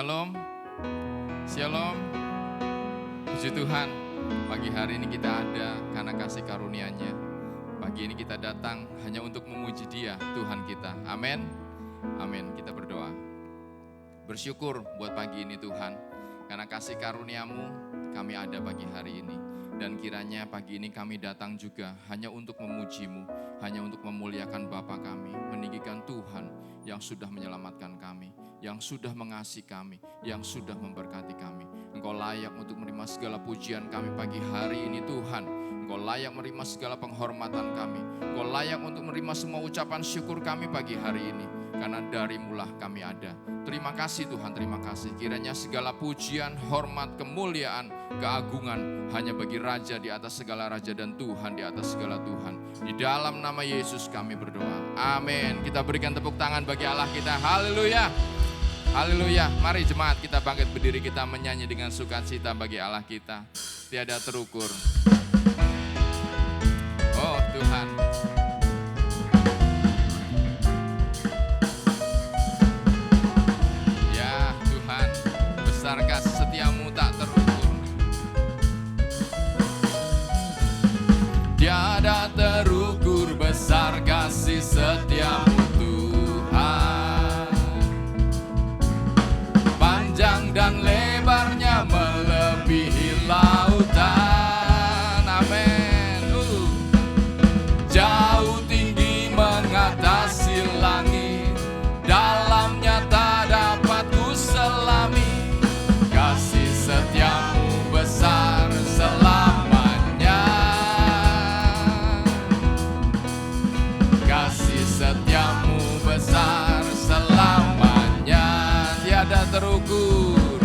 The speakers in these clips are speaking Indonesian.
Shalom, Shalom. Puji Tuhan, pagi hari ini kita ada karena kasih karunia-Nya. Pagi ini kita datang hanya untuk memuji Dia, Tuhan kita. Amin, amin. Kita berdoa. Bersyukur buat pagi ini Tuhan, karena kasih karunia-Mu kami ada pagi hari ini. Dan kiranya pagi ini kami datang juga hanya untuk memuji-Mu, hanya untuk memuliakan Bapa kami, meninggikan Tuhan yang sudah menyelamatkan kami, yang sudah mengasihi kami, yang sudah memberkati kami. Engkau layak untuk menerima segala pujian kami pagi hari ini Tuhan. Engkau layak menerima segala penghormatan kami. Engkau layak untuk menerima semua ucapan syukur kami pagi hari ini. Karena dari-Mu lah kami ada. Terima kasih Tuhan, terima kasih. Kiranya segala pujian, hormat, kemuliaan, keagungan hanya bagi Raja di atas segala Raja dan Tuhan di atas segala Tuhan. Di dalam nama Yesus kami berdoa. Amin. Kita berikan tepuk tangan bagi Allah kita. Haleluya. Haleluya. Mari jemaat kita bangkit berdiri, kita menyanyi dengan sukacita bagi Allah kita. Tiada terukur. Oh Tuhan. Ya Tuhan, besar kasih setiamu tak terukur. Tiada terukur besar kasih setiamu Tuhan. Panjang dan lebarnya melebihi lautan. Amin. Jauh tinggi mengatasi langit, dalamnya tak dapat ku selami. Kasih setiamu besar selamanya. Kasih setiamu besar selamanya. Tiada terukur,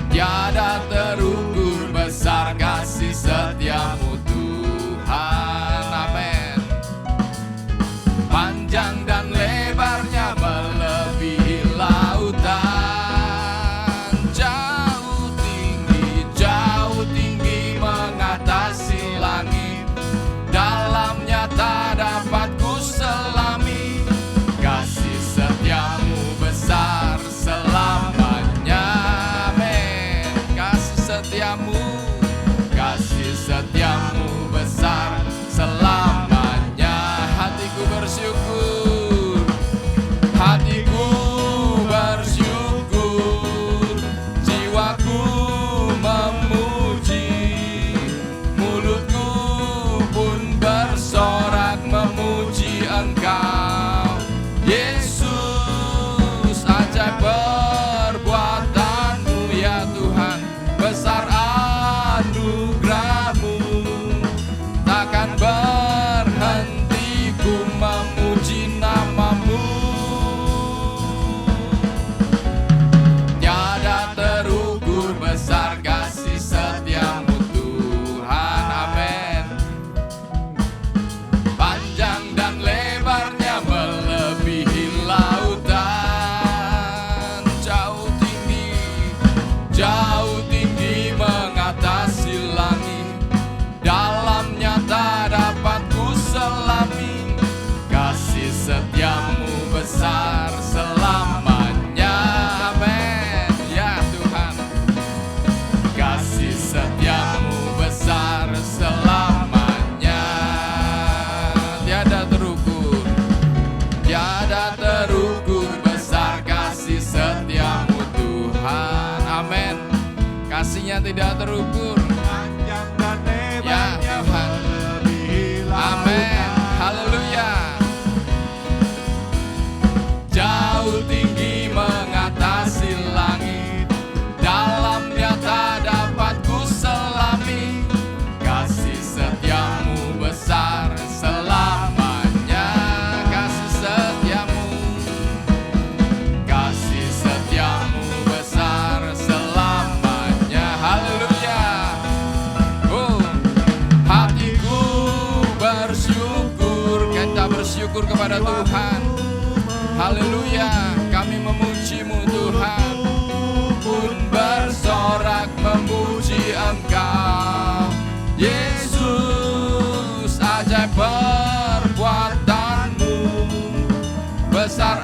tiada terukur besar kasih setiamu Tuhan. Amin. Panjang dan lebarnya melebihi lautan. Jauh tinggi mengatasi langit, dalamnya tak dapat ku selami. Kasih setiamu besar selamanya. Amin. Kasih setiamu besar selamanya. Hatiku bersyukur, hatiku bersyukur, jiwaku memuji, mulutku pun bersorak memuji Engkau. Yesus, ajaib perbuatan-Mu ya Tuhan, besar anugerah-Mu, takkan berhenti ku memuji nama-Mu. Tiada terukur besar kasih setiamu Tuhan. Amin. Panjang dan lebarnya melebihi lautan. Jauh tinggi mengatasi langit, dalamnya tak dapat ku selami. Kasih setiamu besar selamanya. Amin. Ya Tuhan, kasih setiamu besar selamanya. Tiada terukur, tiada terukur besar kasih setiamu Tuhan. Amin. Kasih-Nya tidak terukur. Panjang dan Ya lebarnya Tuhan. melebihi Amin. lautan. Haleluya. Jauh tinggi mengatasi langit, dalamnya tak dapat ku selami. Kasih setiamu besar selamanya. Kasih setiamu besar selamanya. Haleluya. Hatiku bersyukur, kita bersyukur kepada Tuhan. Haleluya, kami memuji-Mu Tuhan, pun bersorak memuji Engkau. Yesus, ajaib perbuatan-Mu, besar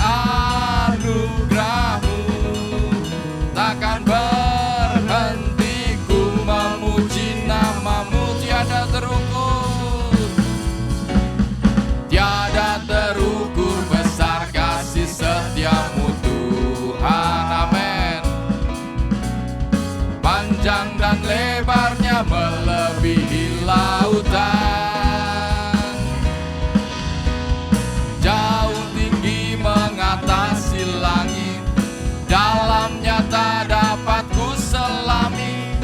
anugerah-Mu, lautan, jauh tinggi mengatasi langit, dalamnya tak dapat ku selami.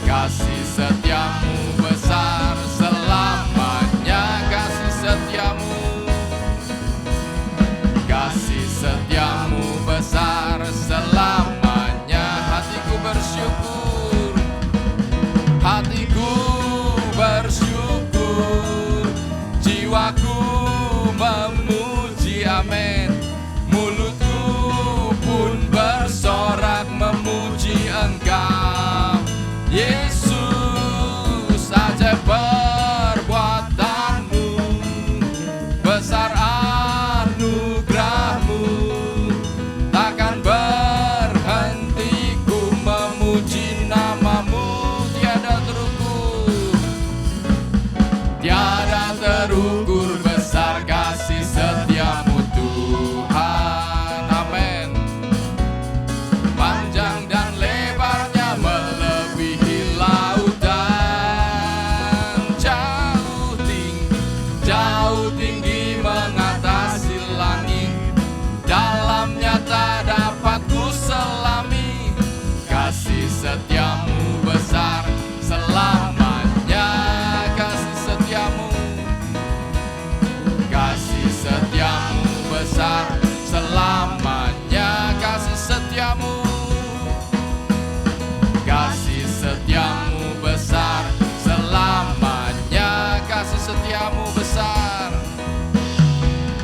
Kasih setiamu besar selamanya, kasih setiamu, kasih setiamu besar selamanya. Hatiku bersyukur, hatiku bersyukur, jiwaku memuji, amin. Mulutku pun bersorak memuji Engkau, Yesus. Ajaib perbuatanmu, besar anugerahmu, takkan berhenti ku memuji namamu. Tiada terukur, tiada terukur besar kasih setiamu Tuhan, amin. Panjang dan lebarnya melebihi lautan, jauh tinggi mengatasi langit, dalamnya tak dapat ku selami. Kasih setiamu besar selamanya, kasih setiamu, kasih setiamu besar selamanya, kasih setiamu, kasih setiamu besar selamanya, kasih setiamu besar,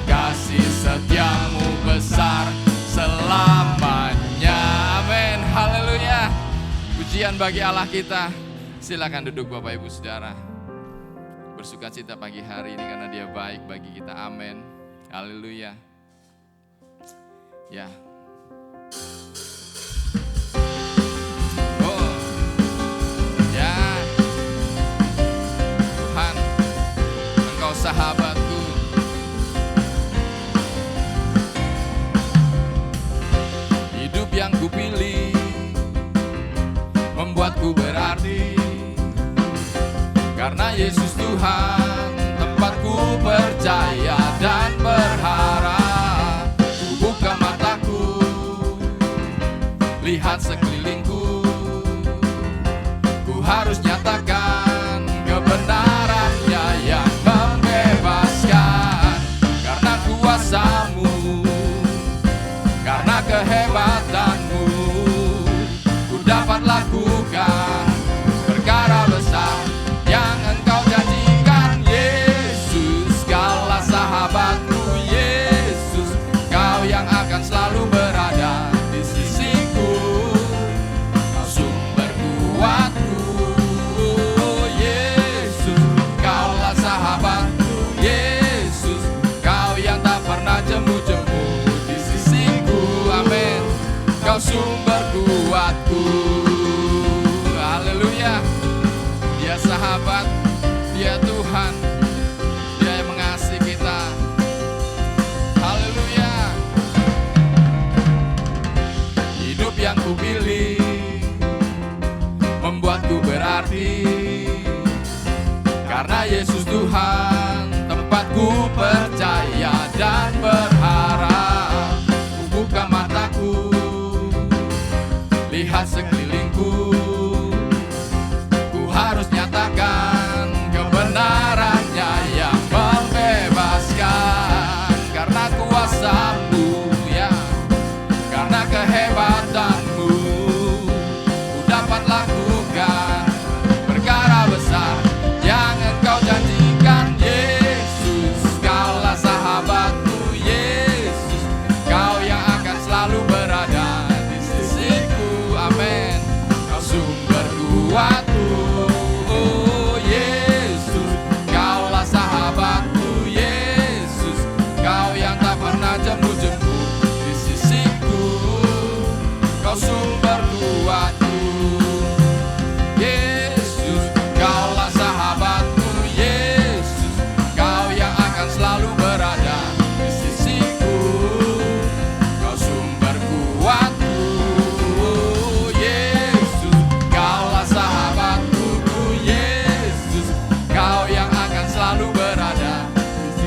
kasih setiamu besar selamanya, amin, haleluya. Pujian bagi Allah kita. Silakan duduk Bapak Ibu Saudara. Bersukacita pagi hari ini karena Dia baik bagi kita, amin, haleluya. Ya. Oh. Ya. Tuhan, Engkau sahabatku. Hidup yang kupilih membuatku berarti, karena Yesus Tuhan tempatku percaya dan berharap. Ku buka mataku, lihat sekelilingku, ku harus nyatakan kebenarannya yang membebaskan. Karena kuasa-Mu, karena kehebatan-Mu, ku dapat lakukan perkara besar yang Engkau janjikan. Yesus, Kaulah sahabatku, Yesus, Kau yang akan selalu berada di sisiku, Kau sumber kuatku. Yesus, Kaulah sahabatku, Yesus, Kau yang tak pernah jemu-jemu di sisiku, amin. Kau sumber kuatku, haleluya. Dia sahabat, Dia Tuhan, Dia yang mengasihi kita, haleluya. Hidup yang kupilih membuatku berarti, karena Yesus Tuhan tempatku percaya dan berharap. Ku buka mataku, lihat sekelilingku, ku harus nyatakan kebenarannya yang membebaskan. Karena kuasa-Mu, ya, karena kehebatan-Mu, ku dapat lakukan perkara besar yang Engkau janjikan.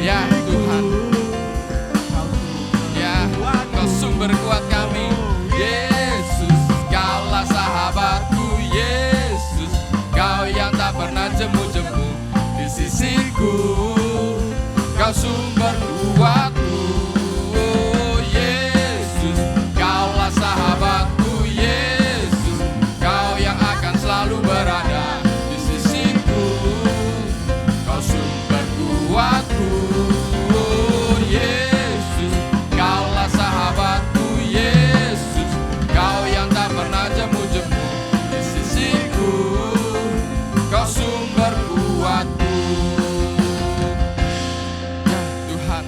Ya Tuhan, ya Engkau sumber kuat kami. Yesus, Kaulah sahabatku. Yesus, Kau yang tak pernah jemu-jemu di sisiku. Kau sumber kuatku. Yesus, Kaulah sahabatku. Yesus, Kau yang akan selalu berada di sisiku. Kau sumber kuatku. Yesus, Kaulah sahabatku. Yesus, Kau yang tak pernah jemu-jemu di sisiku. Kau sumber kuatku. Ya Tuhan,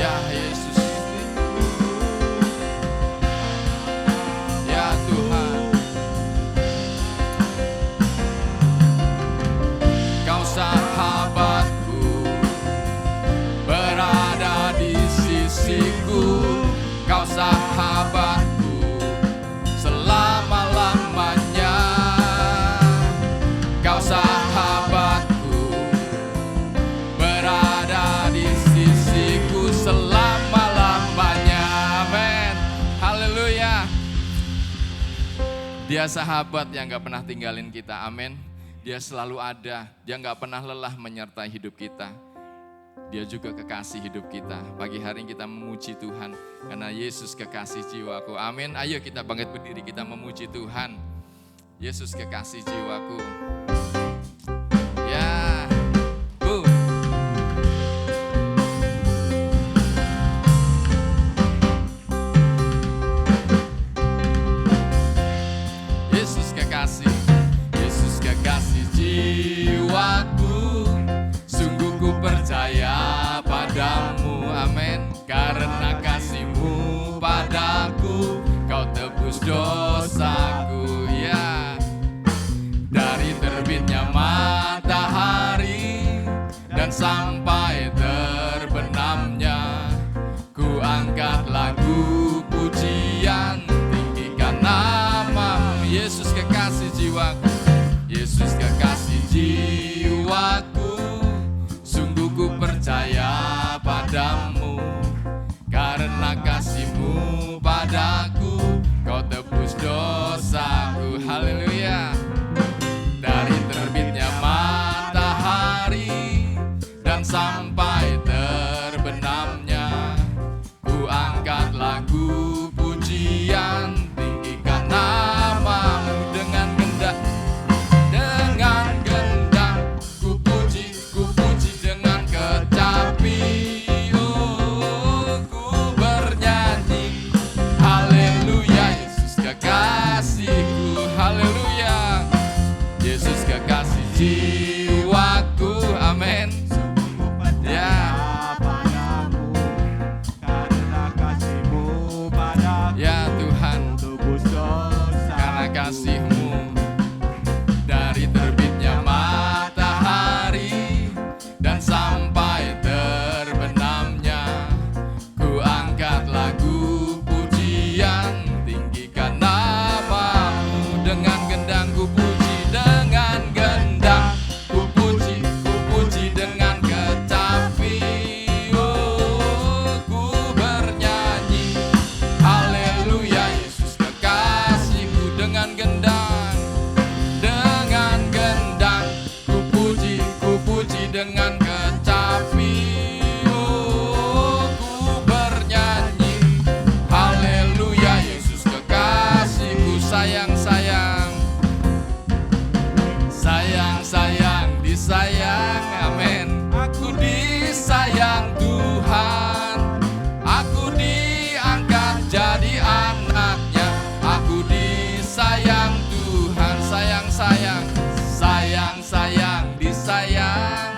ya Yesus, ya Tuhan, Kau sahabatku, berada di sisiku. Kau sahabatku selama-lamanya. Kau sahabatku, berada di sisiku selama-lamanya. Amin. Haleluya. Dia sahabat yang gak pernah tinggalin kita. Amin. Dia selalu ada. Dia gak pernah lelah menyertai hidup kita. Dia juga kekasih hidup kita. Pagi hari ini kita memuji Tuhan karena Yesus kekasih jiwaku. Amin. Ayo kita bangkit berdiri, kita memuji Tuhan. Yesus kekasih jiwaku. Ya. Yesus kekasih. Yesus kekasih jiwaku. Sungguh ku percaya padamu, amin. Karena kasih-Mu padaku, Kau tebus dosaku, ya. Dari terbitnya matahari dan sampai terbenamnya, ku angkat lagu pujian, tinggikan nama-Mu. Yesus kekasih jiwaku. Yesus kekasih jiwaku. Sungguh ku percaya padamu. Karena kasih-Mu padaku, Kau tebus dosaku. Haleluya. Dari terbitnya matahari dan sampai terbenamnya, ku angkat lagu pujian, tinggikan nama-Mu. Dengan gendang, dengan gendang, ku puji dengan kecapi. Oh, ku bernyanyi, haleluya. Yesus kekasihku, haleluya. Yesus kekasih jiwaku, amin. Ya, ya Tuhan, karena kasih-Mu. Dari terbitnya matahari dan sampai terbenamnya, ku angkat lagu pujian, tinggikan nama-Mu. Dengan gendang ku puji, dengan gendang ku puji dengan kecapi. Oh, ku bernyanyi, haleluya. Yesus kekasihku. Dengan gendang ku puji dengan kecapi. Oh, ku bernyanyi, haleluya. Yesus kekasihku. Sayang, disayang, amin. Aku disayang Tuhan. Aku diangkat jadi anaknya. Aku disayang Tuhan. Sayang, disayang.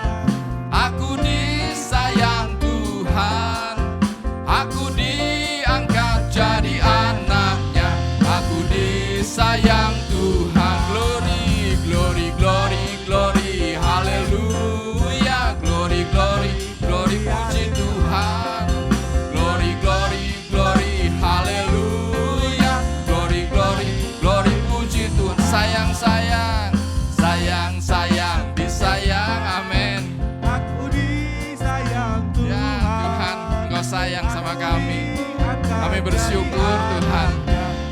kami bersyukur Tuhan.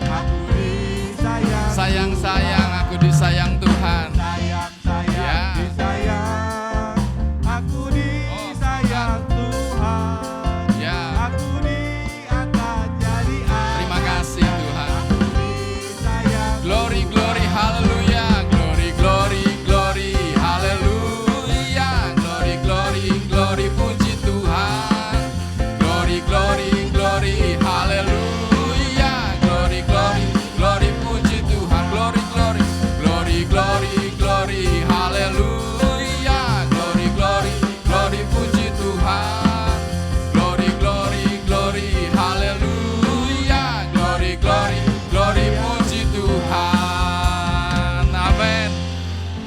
Aku disayang, Sayang-sayang aku disayang Tuhan. sayang-sayang Ya. disayang. Aku disayang Tuhan. Ya, Aku diangkat jadi anak. terima kasih Tuhan. Aku disayang. Glory, glory, haleluya. Glory, glory, glory, haleluya. Glory, glory, glory, puji Tuhan. Glory, glory, glory, haleluya. Glory, glory, glory, puji Tuhan. Glory, glory, glory, glory, glory, haleluya. Glory, glory, glory, puji Tuhan. Glory, glory, glory, haleluya. Glory, glory, glory, puji Tuhan. Amin.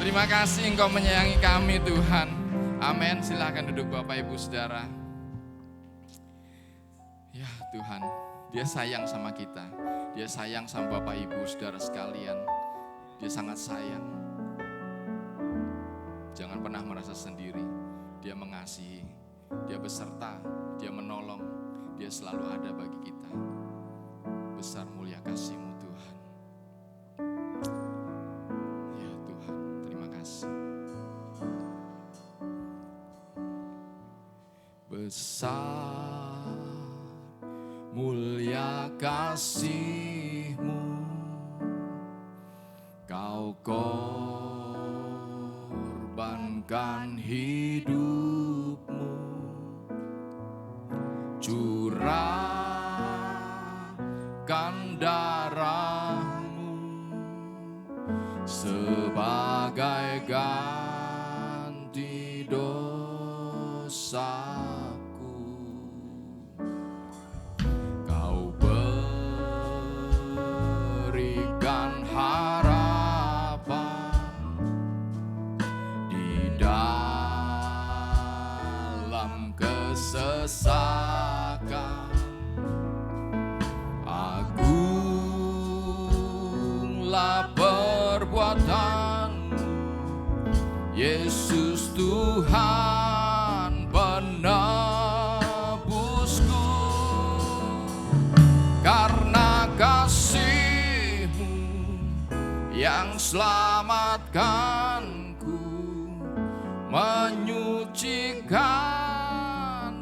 Terima kasih Engkau menyayangi kami Tuhan. Amin. Silakan duduk Bapak Ibu Saudara. Ya Tuhan, Dia sayang sama kita. Dia sayang sama Bapak Ibu Saudara sekalian. Dia sangat sayang. Jangan pernah merasa sendiri. Dia mengasihi. Dia beserta. Dia menolong. Dia selalu ada bagi kita. Besar mulia kasih-Mu Tuhan. Ya Tuhan, terima kasih. Besar mulia kasih-Mu, Kau korbankan hidup-Mu, curahkan darah-Mu sebagai ganti dosaku. Kau berikan harapan di dalam kesesakan. Agunglah perbuatan-Mu, Yesus Tuhan penebusku. Karena kasih-Mu yang selamatkanku, menyucikan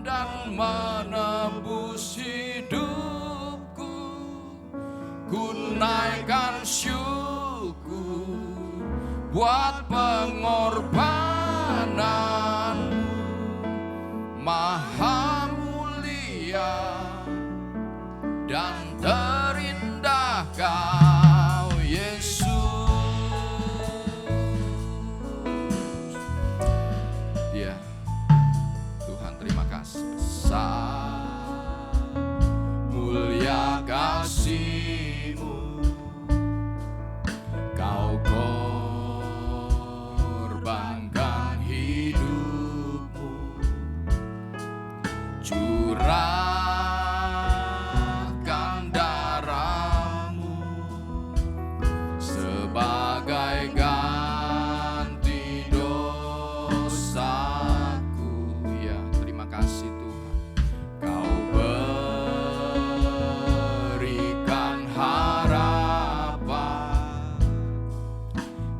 dan menebus hidupku. Ku naikkan syukur buat pengorbanan-Mu, maha mulia dan terindah Kau Yesus. Ya Tuhan, terima kasih. Besar mulia kasih-Mu, Kau korbankan hidup-Mu, curahkan darah-Mu sebagai ganti dosaku. Ya, terima kasih Tuhan. Kau berikan harapan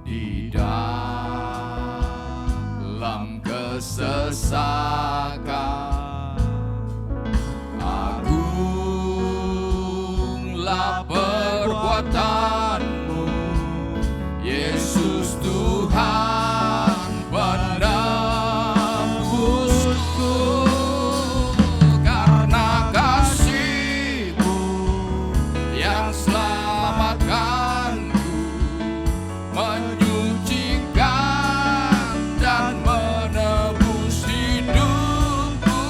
di dalam kesesakan. Agunglah perbuatan-Mu, Yesus Tuhan penebusku. Karena kasih-Mu yang selamatkanku, menyucikan dan menebus hidupku.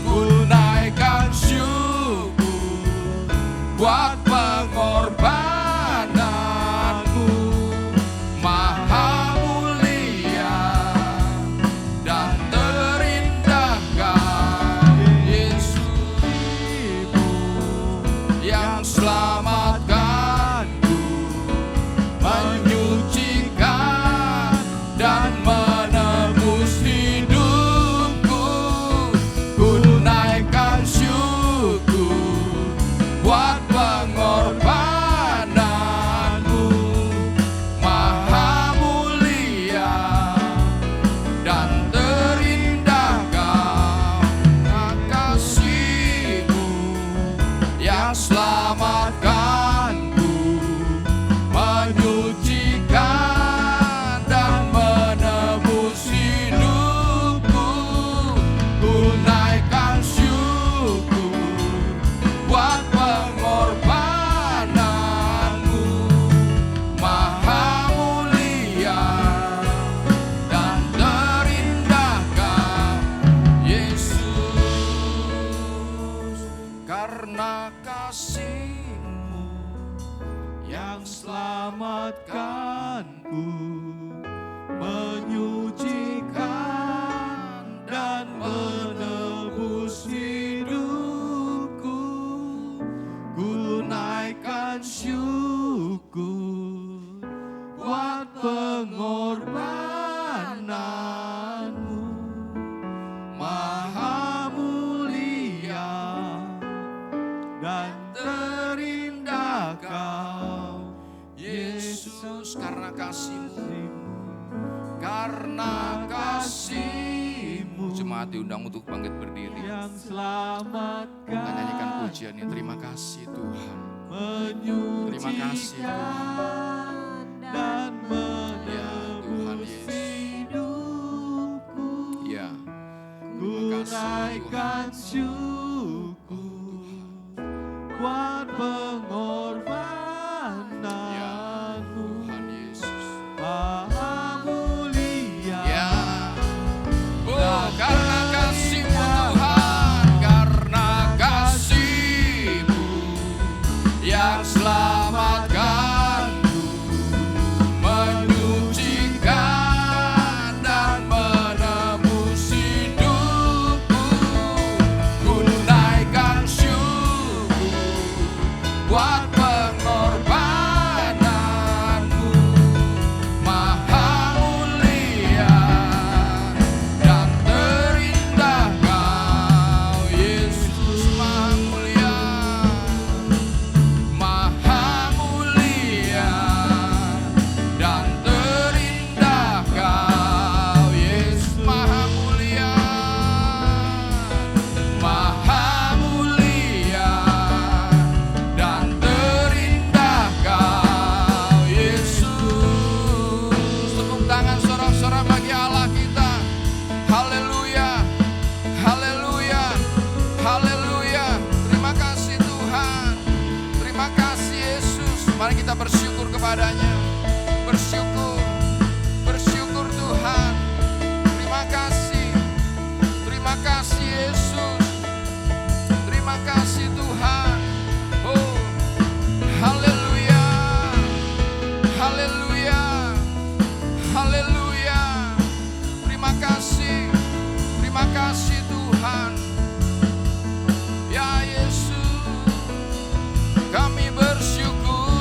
Ku naikkan syukur buat pengorbanan-Mu, maha mulia dan terindah Kau Yesus, yang selamatkanku, menyucikan dan menebus hidupku. Ku naikkan syukur karena kasih-Mu. Jemaat diundang untuk bangkit berdiri. yang selamatkan. Kita nyanyikan pujian ini. Terima kasih Tuhan. Menyucikan Terima kasih Tuhan. dan Ya Tuhan menebus Yesus. hidupku. Ya. Ku naikkan syukur buat pengorbananmu. Tuhan Yesus. Maha mulia. Ya. Oh, karena kasih-Mu Tuhan, karena kasih-Mu yang selamatkanku, menyucikan dan menebus hidupku. Ku naikkan syukur buat pengorbananmu. Maha mulia dan terindah Kau, Yesus. Maha mulia, Maha mulia dan terindah Kau, Yesus. Maha mulia, Maha mulia dan terindah Kau, Yesus. Tepuk tangan sorak-sorak bagi Allah kita. Haleluya, haleluya, haleluya. Terima kasih Tuhan. Terima kasih Yesus. Mari kita bersyukur kepadanya. Bersyukur, bersyukur Tuhan. Terima kasih. Terima kasih Yesus. Terima kasih Tuhan. Oh, haleluya. Haleluya. Haleluya. Terima kasih. Terima kasih Tuhan. Ya Yesus, kami bersyukur.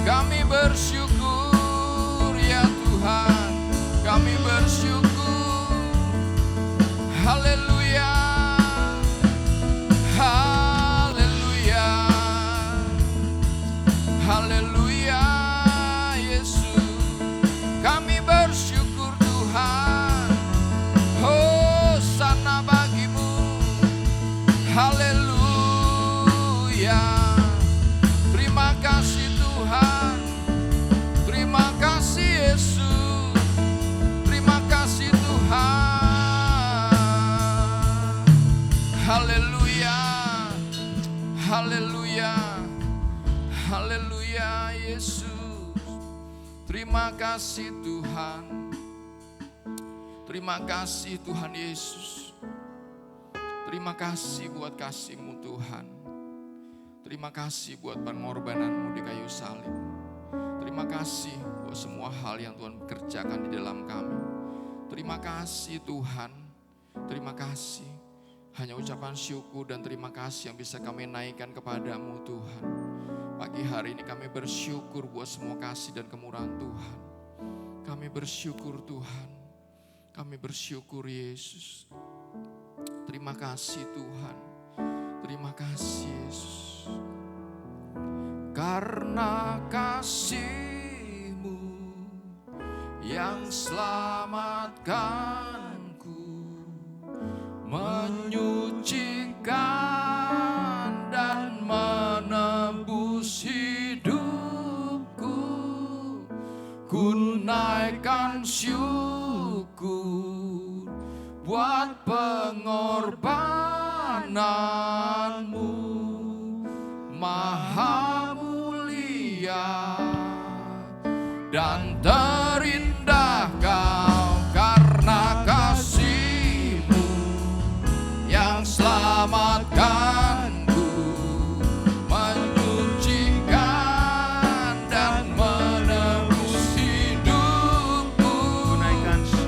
Kami bersyukur ya Tuhan. Kami bersyukur. Haleluya. Haleluya. Haleluya Yesus. Kami bersyukur Tuhan. Hosana bagi-Mu. Haleluya. Terima kasih Tuhan. Terima kasih Yesus. Terima kasih Tuhan. Haleluya. Haleluya. Haleluya Yesus. Terima kasih Tuhan. Terima kasih Tuhan Yesus. Terima kasih buat kasih-Mu Tuhan. Terima kasih buat pengorbanan-Mu di kayu salib. Terima kasih buat semua hal yang Tuhan kerjakan di dalam kami. Terima kasih Tuhan. Terima kasih. Hanya ucapan syukur dan terima kasih yang bisa kami naikkan kepadamu Tuhan. Pagi hari ini kami bersyukur buat semua kasih dan kemurahan Tuhan. Kami bersyukur Tuhan. Kami bersyukur Yesus. Terima kasih Tuhan. Terima kasih Yesus. Karena kasih-Mu yang selamatkanku, menyucikan dan menebus hidupku. Ku naikkan syukur buat pengorbanan-Mu. Maha mulia dan terindah Kau, karena kasih-Mu yang selamatkanku, menyucikan dan menebus hidupku.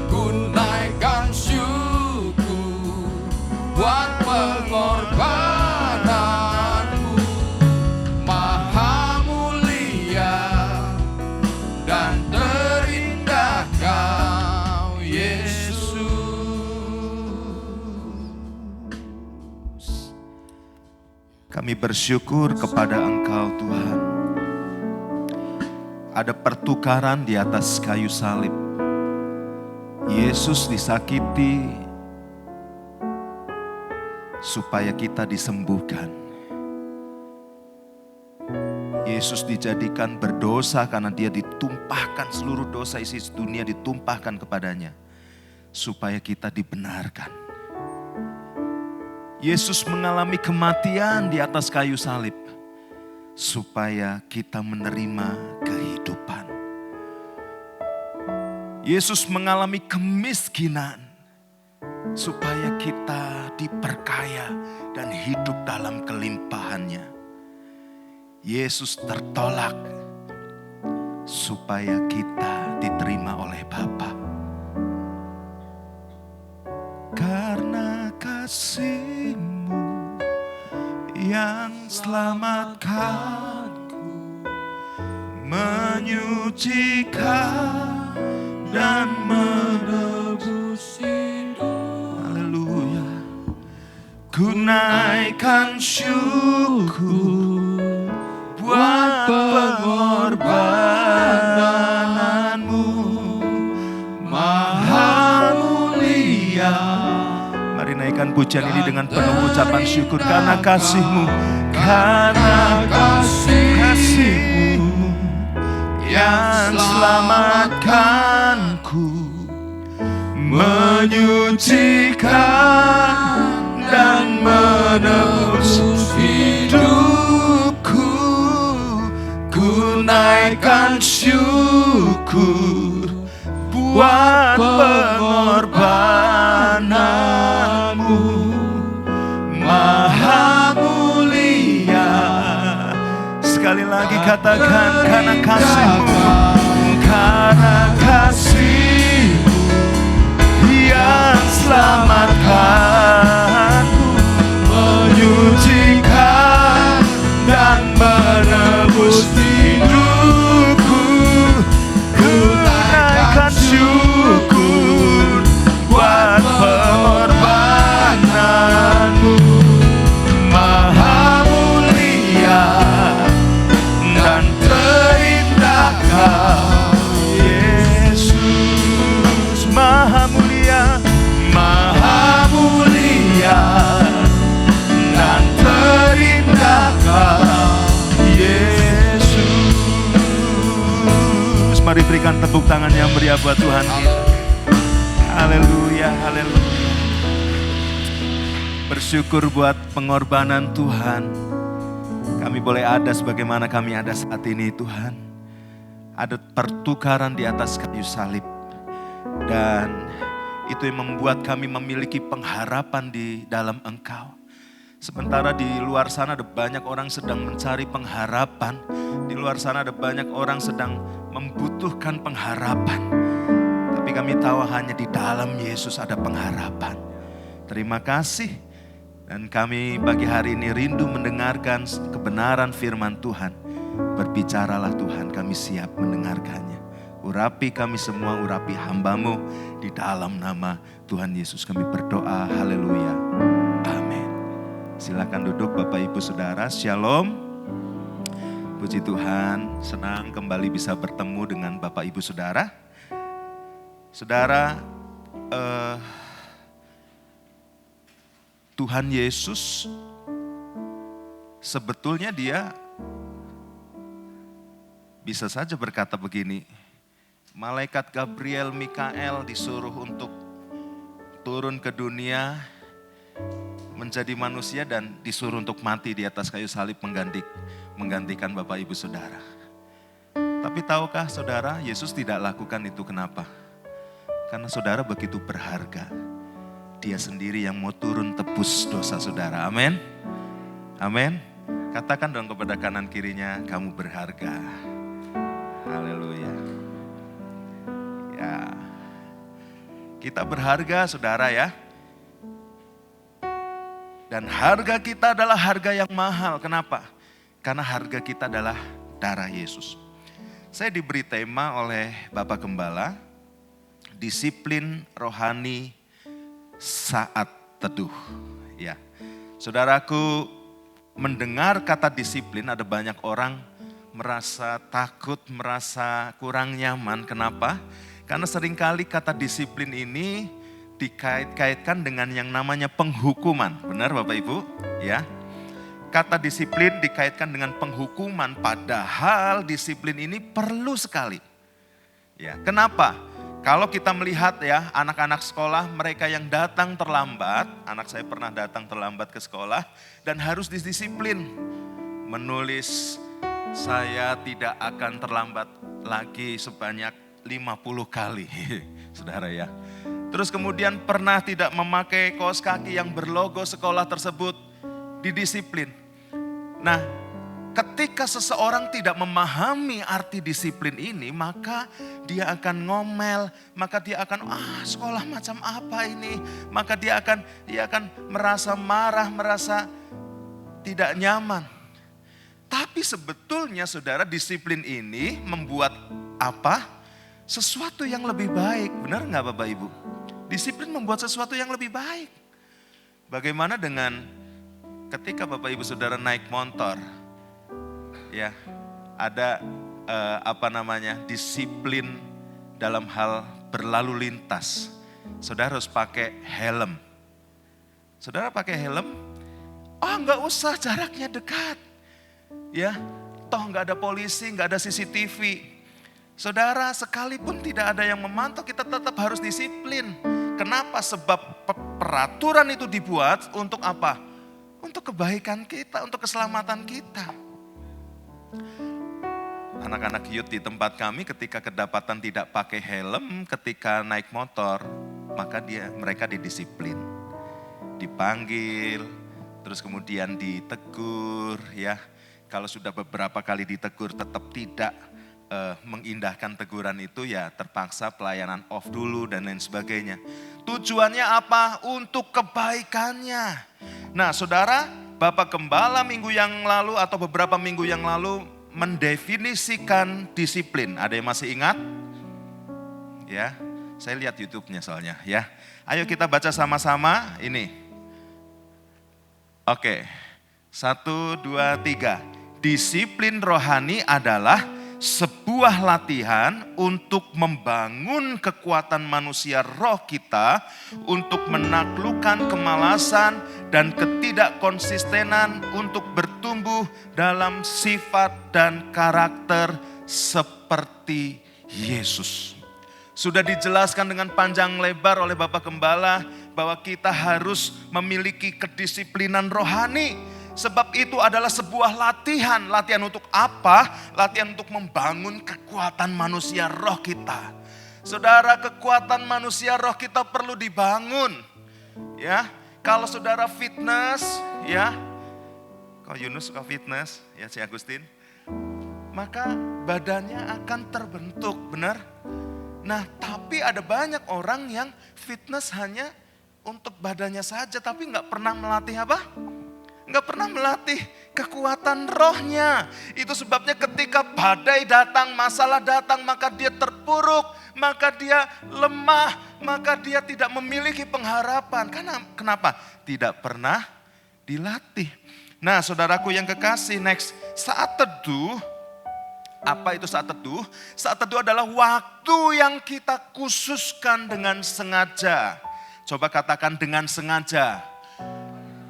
Ku naikkan syukur buat pengorbanan-Mu. Maha mulia dan terindah Kau, Yesus. Kami bersyukur kepada Engkau Tuhan ada pertukaran di atas kayu salib. Yesus disakiti supaya kita disembuhkan. Yesus dijadikan berdosa karena dia ditumpahkan, seluruh dosa isi dunia ditumpahkan kepadanya supaya kita dibenarkan. Yesus mengalami kematian di atas kayu salib supaya kita menerima kehidupan. Yesus mengalami kemiskinan supaya kita diperkaya dan hidup dalam kelimpahannya. Yesus tertolak supaya kita diterima oleh Bapa. Karena kasih-Mu yang selamatkanku, menyucikan dan menebus hidup. Haleluya. Ku naikkan syukur buat pengorbanan-Mu, Maha mulia. Mari naikkan pujian ini dengan penuh ucapan syukur karena kasih-Mu, karena kasih-Mu yang selamatkanku, menyucikan dan menebus hidupku. Ku naikkan syukur buat pengorbanan-Mu, Maha mulia. Sekali lagi katakan, karena kasih-Mu, karena kasih-Mu yang selamatkanku, menyucikan dan menebus hidupku. Ku naikkan syukur buat pengorbanan-Mu, Maha mulia dan terindah Kau, Yesus. Maha mulia, Maha mulia dan terindah Kau, Yesus. Mari berikan tepuk tangan yang meriah buat Tuhan kita. Haleluya, haleluya. Bersyukur buat pengorbanan Tuhan. Kami boleh ada sebagaimana kami ada saat ini, Tuhan. Ada pertukaran di atas kayu salib. Dan itu yang membuat kami memiliki pengharapan di dalam Engkau. Sementara di luar sana ada banyak orang sedang mencari pengharapan. Di luar sana ada banyak orang sedang membutuhkan pengharapan. Tapi kami tahu hanya di dalam Yesus ada pengharapan. Terima kasih. Dan kami pagi hari ini rindu mendengarkan kebenaran firman Tuhan. Berbicaralah Tuhan, kami siap mendengarkannya. Urapi kami semua, urapi hamba-Mu. Di dalam nama Tuhan Yesus kami berdoa, haleluya, amin. Silakan duduk Bapak Ibu Saudara, Shalom. Puji Tuhan, senang kembali bisa bertemu dengan Bapak Ibu Saudara. Saudara, Tuhan Yesus sebetulnya Dia bisa saja berkata begini, malaikat Gabriel, Mikael disuruh untuk turun ke dunia, menjadi manusia dan disuruh untuk mati di atas kayu salib menggantikan Bapak Ibu Saudara. Tapi tahukah saudara, Yesus tidak lakukan itu, kenapa? Karena saudara begitu berharga. Dia sendiri yang mau turun tebus dosa saudara, amin. Amin. Katakan dong kepada kanan kirinya, kamu berharga. Haleluya. Ya, kita berharga saudara ya. Dan harga kita adalah harga yang mahal. Kenapa? Karena harga kita adalah darah Yesus. Saya diberi tema oleh Bapak Gembala, disiplin rohani saat teduh. Ya, saudaraku, mendengar kata disiplin ada banyak orang merasa takut, merasa kurang nyaman. Kenapa? Karena seringkali kata disiplin ini dikait-kaitkan dengan yang namanya penghukuman. Benar Bapak Ibu? Ya. Kata disiplin dikaitkan dengan penghukuman, padahal disiplin ini perlu sekali. Ya, kenapa? Kalau kita melihat ya anak-anak sekolah mereka yang datang terlambat, anak saya pernah datang terlambat ke sekolah dan harus didisiplin. Menulis saya tidak akan terlambat lagi sebanyak 50 kali, saudara ya. Terus kemudian pernah tidak memakai kaos kaki yang berlogo sekolah tersebut, didisiplin. Nah, ketika seseorang tidak memahami arti disiplin ini, maka dia akan ngomel, maka dia akan sekolah macam apa ini, maka dia akan merasa marah, merasa tidak nyaman. Tapi sebetulnya saudara, disiplin ini membuat apa? Sesuatu yang lebih baik. Benar nggak Bapak Ibu? Disiplin membuat sesuatu yang lebih baik. Bagaimana dengan ketika Bapak Ibu Saudara naik motor, ya ada disiplin dalam hal berlalu lintas. Saudara harus pakai helm. Saudara pakai helm? Enggak usah, jaraknya dekat. Ya, toh enggak ada polisi, enggak ada CCTV. Saudara, sekalipun tidak ada yang memantau, kita tetap harus disiplin. Kenapa? Sebab peraturan itu dibuat untuk apa? Untuk kebaikan kita, untuk keselamatan kita. Anak-anak youth di tempat kami ketika kedapatan tidak pakai helm ketika naik motor, maka mereka didisiplin. Dipanggil, terus kemudian ditegur ya. Kalau sudah beberapa kali ditegur tetap tidak mengindahkan teguran itu, ya terpaksa pelayanan off dulu dan lain sebagainya. Tujuannya apa? Untuk kebaikannya. Nah saudara, Bapak Gembala minggu yang lalu atau beberapa minggu yang lalu mendefinisikan disiplin. Ada yang masih ingat? Ya, saya lihat YouTube-nya soalnya ya. Ayo kita baca sama-sama ini. Oke, 1, 2, 3. Disiplin rohani adalah sebuah latihan untuk membangun kekuatan manusia roh kita untuk menaklukkan kemalasan dan ketidakkonsistenan untuk bertumbuh dalam sifat dan karakter seperti Yesus. Sudah dijelaskan dengan panjang lebar oleh Bapak Gembala bahwa kita harus memiliki kedisiplinan rohani. Sebab itu adalah sebuah latihan. Latihan untuk apa? Latihan untuk membangun kekuatan manusia roh kita. Saudara, kekuatan manusia roh kita perlu dibangun. Ya, kalau saudara fitness, ya, kalau Yunus suka fitness, ya si Agustin, maka badannya akan terbentuk, benar? Nah, tapi ada banyak orang yang fitness hanya untuk badannya saja, tapi nggak pernah melatih apa? Nggak pernah melatih kekuatan rohnya. Itu sebabnya ketika badai datang, masalah datang, maka dia terpuruk, maka dia lemah, maka dia tidak memiliki pengharapan. Karena kenapa? Tidak pernah dilatih. Nah saudaraku yang kekasih, next. Saat teduh, apa itu saat teduh? Saat teduh adalah waktu yang kita khususkan dengan sengaja. Coba katakan dengan sengaja.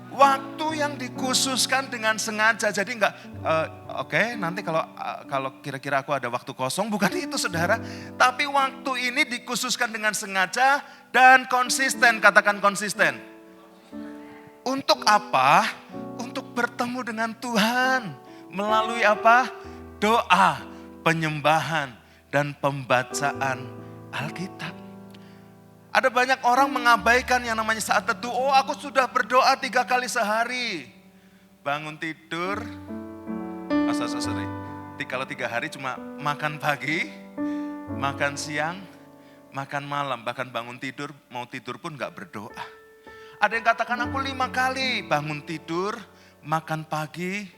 Waktu yang dikhususkan dengan sengaja. Jadi enggak, oke, nanti kalau kira-kira aku ada waktu kosong, bukan itu saudara. Tapi waktu ini dikhususkan dengan sengaja dan konsisten. Katakan konsisten. Untuk apa? Untuk bertemu dengan Tuhan. Melalui apa? Doa, penyembahan, dan pembacaan Alkitab. Ada banyak orang mengabaikan yang namanya saat teduh. Oh, aku sudah berdoa 3 kali sehari. Bangun tidur, kalau 3 hari cuma makan pagi, makan siang, makan malam. Bahkan bangun tidur, mau tidur pun gak berdoa. Ada yang katakan aku 5 kali bangun tidur, makan pagi,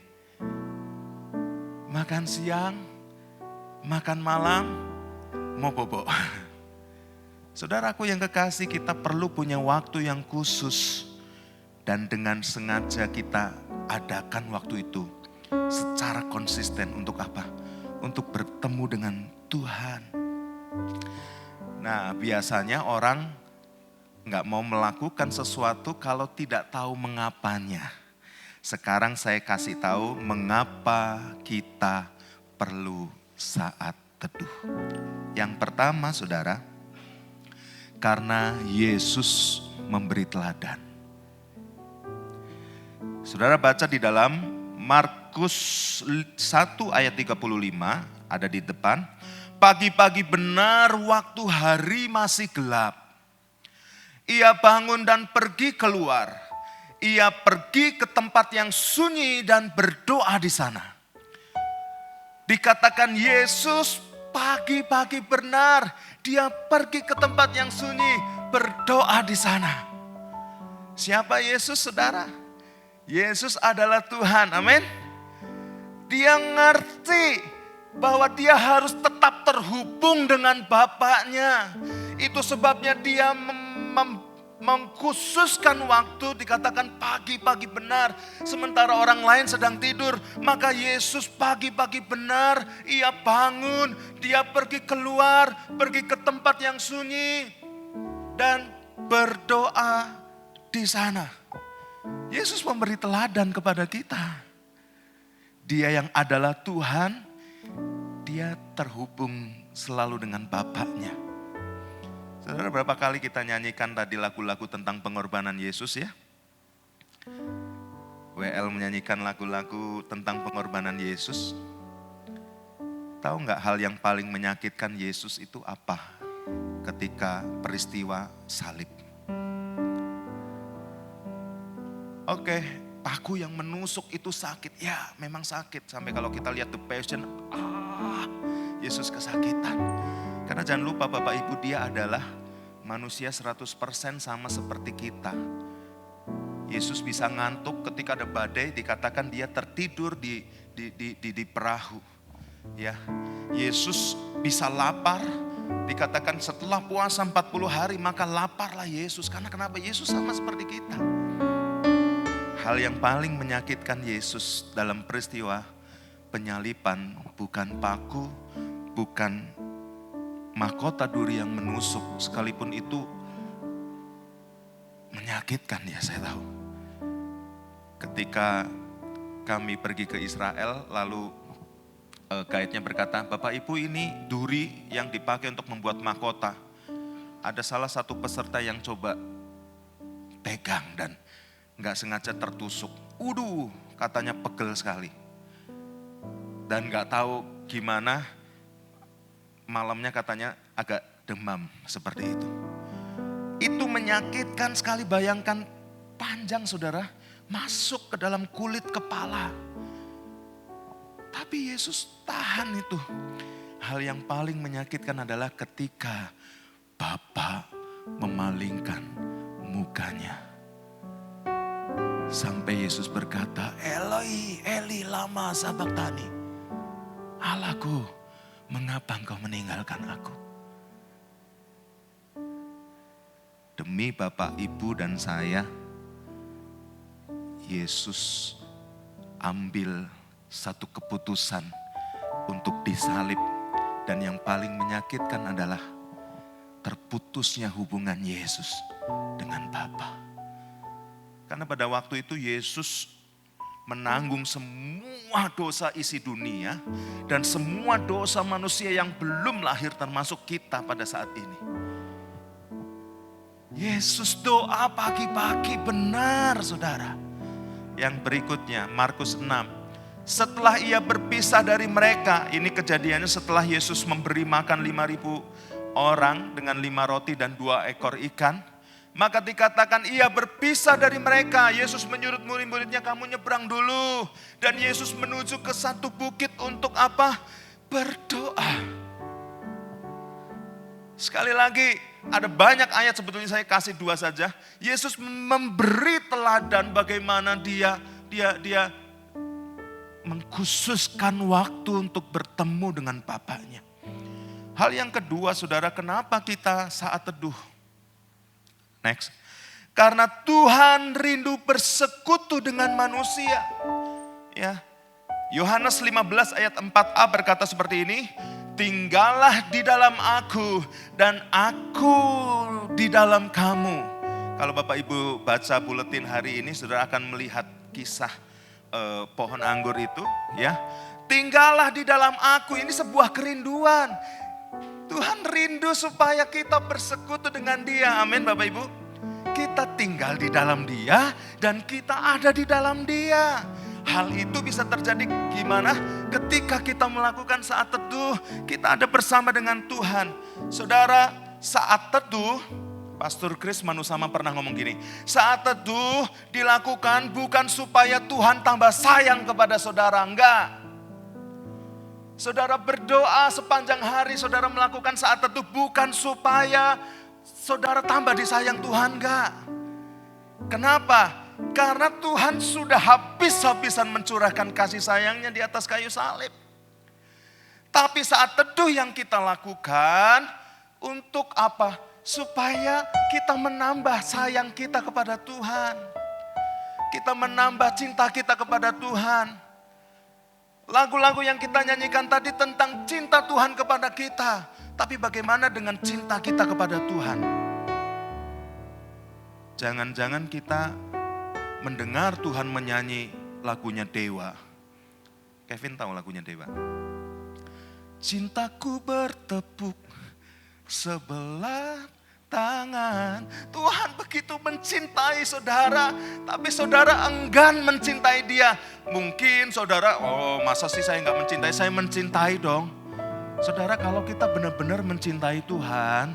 makan siang, makan malam, mau bobo. Saudaraku yang kekasih, kita perlu punya waktu yang khusus. Dan dengan sengaja kita adakan waktu itu secara konsisten untuk apa? untuk bertemu dengan Tuhan. Nah, biasanya orang nggak mau melakukan sesuatu kalau tidak tahu mengapanya. Sekarang saya kasih tahu mengapa kita perlu saat teduh. Yang pertama, saudara, karena Yesus memberi teladan. Saudara baca di dalam Markus 1 ayat 35, ada di depan. Pagi-pagi benar waktu hari masih gelap. Ia bangun dan pergi keluar. Ia pergi ke tempat yang sunyi dan berdoa di sana. Dikatakan Yesus pagi-pagi benar. Dia pergi ke tempat yang sunyi, berdoa di sana. Siapa Yesus, saudara? Yesus adalah Tuhan, amin. Dia ngerti bahwa dia harus tetap terhubung dengan Bapaknya. Itu sebabnya dia mengkhususkan waktu, dikatakan pagi-pagi benar. Sementara orang lain sedang tidur, maka Yesus pagi-pagi benar, ia bangun, dia pergi keluar, pergi ke tempat yang sunyi dan berdoa di sana. Yesus memberi teladan kepada kita. Dia yang adalah Tuhan, dia terhubung selalu dengan Bapaknya. Saudara, berapa kali kita nyanyikan tadi lagu-lagu tentang pengorbanan Yesus ya? WL menyanyikan lagu-lagu tentang pengorbanan Yesus. Tahu nggak hal yang paling menyakitkan Yesus itu apa ketika peristiwa salib? Oke, paku yang menusuk itu sakit. Ya, memang sakit. Sampai kalau kita lihat The Passion, Yesus kesakitan. Karena jangan lupa Bapak Ibu, dia adalah manusia 100% sama seperti kita. Yesus bisa ngantuk ketika ada badai, dikatakan dia tertidur di perahu. Ya, Yesus bisa lapar, dikatakan setelah puasa 40 hari maka laparlah Yesus. Karena kenapa? Yesus sama seperti kita. Hal yang paling menyakitkan Yesus dalam peristiwa penyaliban bukan paku, bukan mahkota duri yang menusuk, sekalipun itu menyakitkan ya, saya tahu. Ketika kami pergi ke Israel, lalu guide-nya berkata, Bapak Ibu, ini duri yang dipakai untuk membuat mahkota. Ada salah satu peserta yang coba pegang dan nggak sengaja tertusuk. Katanya pegel sekali. Dan nggak tahu gimana, malamnya katanya agak demam seperti itu. Itu menyakitkan sekali, bayangkan panjang saudara, masuk ke dalam kulit kepala. Tapi Yesus tahan itu. Hal yang paling menyakitkan adalah ketika Bapa memalingkan mukanya. Sampai Yesus berkata, Eloi, Eli, lama sabachthani. Allahku, mengapa engkau meninggalkan aku? Demi Bapak, Ibu, dan saya, Yesus ambil satu keputusan untuk disalib. Dan yang paling menyakitkan adalah terputusnya hubungan Yesus dengan Bapa. Karena pada waktu itu Yesus menanggung semua dosa isi dunia dan semua dosa manusia yang belum lahir termasuk kita pada saat ini. Yesus doa pagi-pagi benar saudara. Yang berikutnya Markus 6. Setelah ia berpisah dari mereka, ini kejadiannya setelah Yesus memberi makan 5.000 orang dengan 5 roti dan 2 ekor ikan. Maka dikatakan ia berpisah dari mereka. Yesus menyuruh murid-muridnya, kamu nyebrang dulu. Dan Yesus menuju ke satu bukit untuk apa? Berdoa. Sekali lagi, ada banyak ayat, sebetulnya saya kasih 2 saja. Yesus memberi teladan bagaimana dia mengkhususkan waktu untuk bertemu dengan Bapaknya. Hal yang kedua saudara, kenapa kita saat teduh? Next. Karena Tuhan rindu bersekutu dengan manusia. Ya. Yohanes 15 ayat 4a berkata seperti ini, tinggallah di dalam aku dan aku di dalam kamu. Kalau Bapak Ibu baca buletin hari ini, saudara akan melihat kisah pohon anggur itu, ya. Tinggallah di dalam aku, ini sebuah kerinduan. Tuhan rindu supaya kita bersekutu dengan Dia, amin Bapak Ibu. Kita tinggal di dalam Dia dan kita ada di dalam Dia. Hal itu bisa terjadi gimana? Ketika kita melakukan saat teduh, kita ada bersama dengan Tuhan. Saudara, saat teduh, Pastor Chris Manusama pernah ngomong gini, saat teduh dilakukan bukan supaya Tuhan tambah sayang kepada saudara, enggak. Saudara berdoa sepanjang hari, saudara melakukan saat teduh bukan supaya saudara tambah disayang Tuhan, enggak. Kenapa? Karena Tuhan sudah habis-habisan mencurahkan kasih sayangnya di atas kayu salib. Tapi saat teduh yang kita lakukan, untuk apa? Supaya kita menambah sayang kita kepada Tuhan. Kita menambah cinta kita kepada Tuhan. Lagu-lagu yang kita nyanyikan tadi tentang cinta Tuhan kepada kita. Tapi bagaimana dengan cinta kita kepada Tuhan? Jangan-jangan kita mendengar Tuhan menyanyi lagunya Dewa. Kevin tahu lagunya Dewa? Cintaku bertepuk sebelah tangan. Tuhan begitu mencintai saudara, tapi saudara enggan mencintai Dia. Mungkin saudara, oh masa sih saya enggak mencintai? Saya mencintai dong. Saudara, kalau kita benar-benar mencintai Tuhan,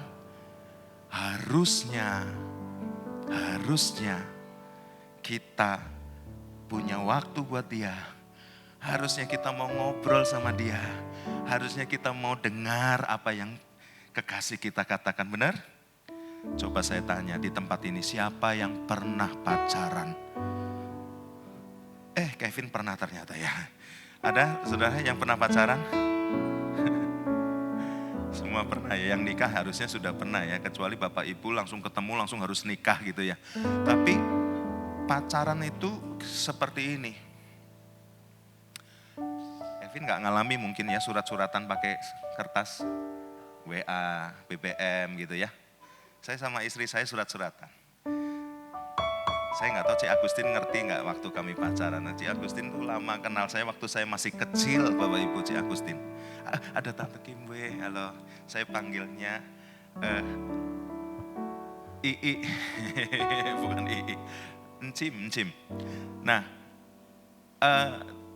harusnya kita punya waktu buat Dia. Harusnya kita mau ngobrol sama Dia. Harusnya kita mau dengar apa yang kekasih kita katakan, benar? Coba saya tanya di tempat ini, siapa yang pernah pacaran? Kevin pernah ternyata ya. Ada saudara yang pernah pacaran? Semua pernah ya, yang nikah harusnya sudah pernah ya. Kecuali Bapak Ibu langsung ketemu, langsung harus nikah gitu ya. Tapi pacaran itu seperti ini. Kevin gak ngalami mungkin ya surat-suratan pakai kertas, WA, BBM gitu ya. Saya sama istri saya surat-suratan. Saya gak tahu Cik Agustin ngerti gak waktu kami pacaran. Cik Agustin tuh lama kenal saya waktu saya masih kecil, Bapak Ibu. Cik Agustin. Ada Tante Kimwe, halo. Saya panggilnya Ii. Bukan Ii. Encim. Nah,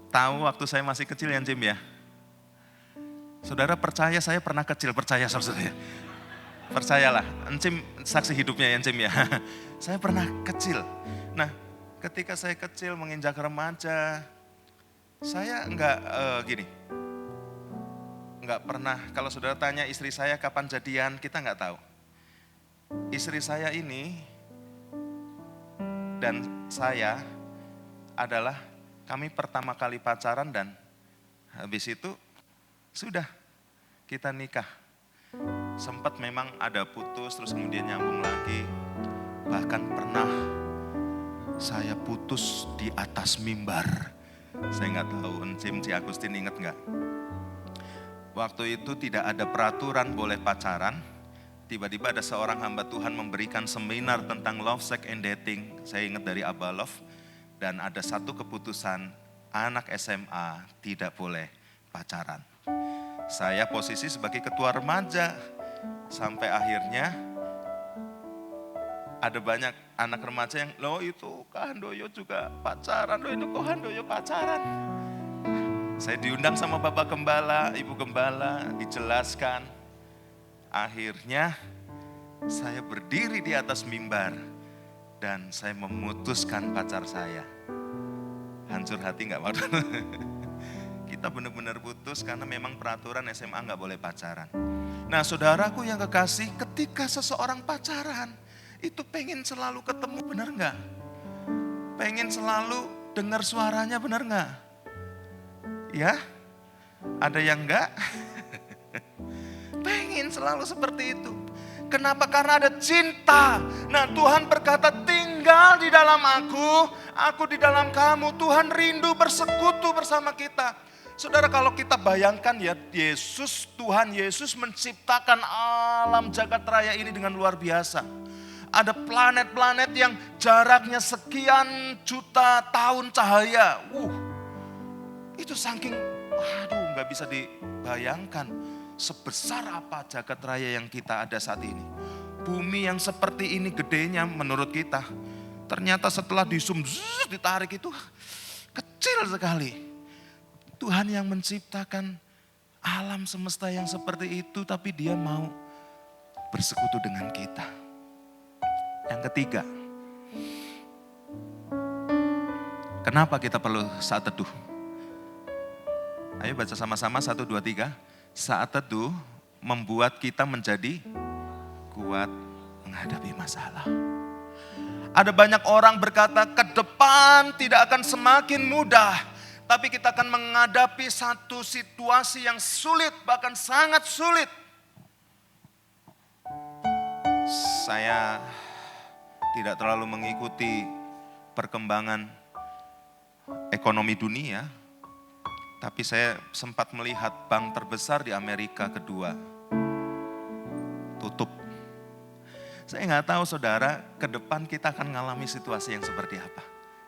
tahu waktu saya masih kecil ya Encim ya? Saudara percaya saya pernah kecil, percaya saudara? Percayalah, Encim saksi hidupnya ya Encim ya. Saya pernah kecil. Nah, ketika saya kecil menginjak remaja, saya enggak pernah, kalau saudara tanya istri saya kapan jadian, kita enggak tahu. Istri saya ini dan saya adalah kami pertama kali pacaran dan habis itu sudah kita nikah. Sempat memang ada putus terus kemudian nyambung lagi. Bahkan pernah saya putus di atas mimbar. Saya nggak tahu Encim Cik Agustin ingat nggak? Waktu itu tidak ada peraturan boleh pacaran. Tiba-tiba ada seorang hamba Tuhan memberikan seminar tentang love, sex, and dating. Saya ingat dari Abah Love. Dan ada satu keputusan, anak SMA tidak boleh pacaran. Saya posisi sebagai ketua remaja. Sampai akhirnya ada banyak anak remaja yang, loh itu Kak Handoyo juga pacaran, loh itu Kak Handoyo pacaran. Saya diundang sama Bapak Gembala, Ibu Gembala, dijelaskan. Akhirnya saya berdiri di atas mimbar dan saya memutuskan pacar saya. Hancur hati gak waktu? Kita benar-benar putus karena memang peraturan SMA gak boleh pacaran. Nah saudaraku yang kekasih, ketika seseorang pacaran, itu pengen selalu ketemu, benar gak? Pengen selalu dengar suaranya, benar gak? Ya? Ada yang enggak? Pengen selalu seperti itu. Kenapa? Karena ada cinta. Nah, Tuhan berkata, tinggal di dalam aku di dalam kamu. Tuhan rindu bersekutu bersama kita. Saudara, kalau kita bayangkan ya, Tuhan Yesus menciptakan alam jagat raya ini dengan luar biasa. Ada planet-planet yang jaraknya sekian juta tahun cahaya. Itu saking, gak bisa dibayangkan sebesar apa jagat raya yang kita ada saat ini. Bumi yang seperti ini gedenya menurut kita. Ternyata setelah ditarik itu kecil sekali. Tuhan yang menciptakan alam semesta yang seperti itu, tapi Dia mau bersekutu dengan kita. Yang ketiga, kenapa kita perlu saat teduh? Ayo baca sama-sama, 1, 2, 3. Saat teduh membuat kita menjadi kuat menghadapi masalah. Ada banyak orang berkata ke depan tidak akan semakin mudah, tapi kita akan menghadapi satu situasi yang sulit, bahkan sangat sulit. Saya tidak terlalu mengikuti perkembangan ekonomi dunia, tapi saya sempat melihat bank terbesar di Amerika kedua tutup. Saya nggak tahu saudara, ke depan kita akan mengalami situasi yang seperti apa.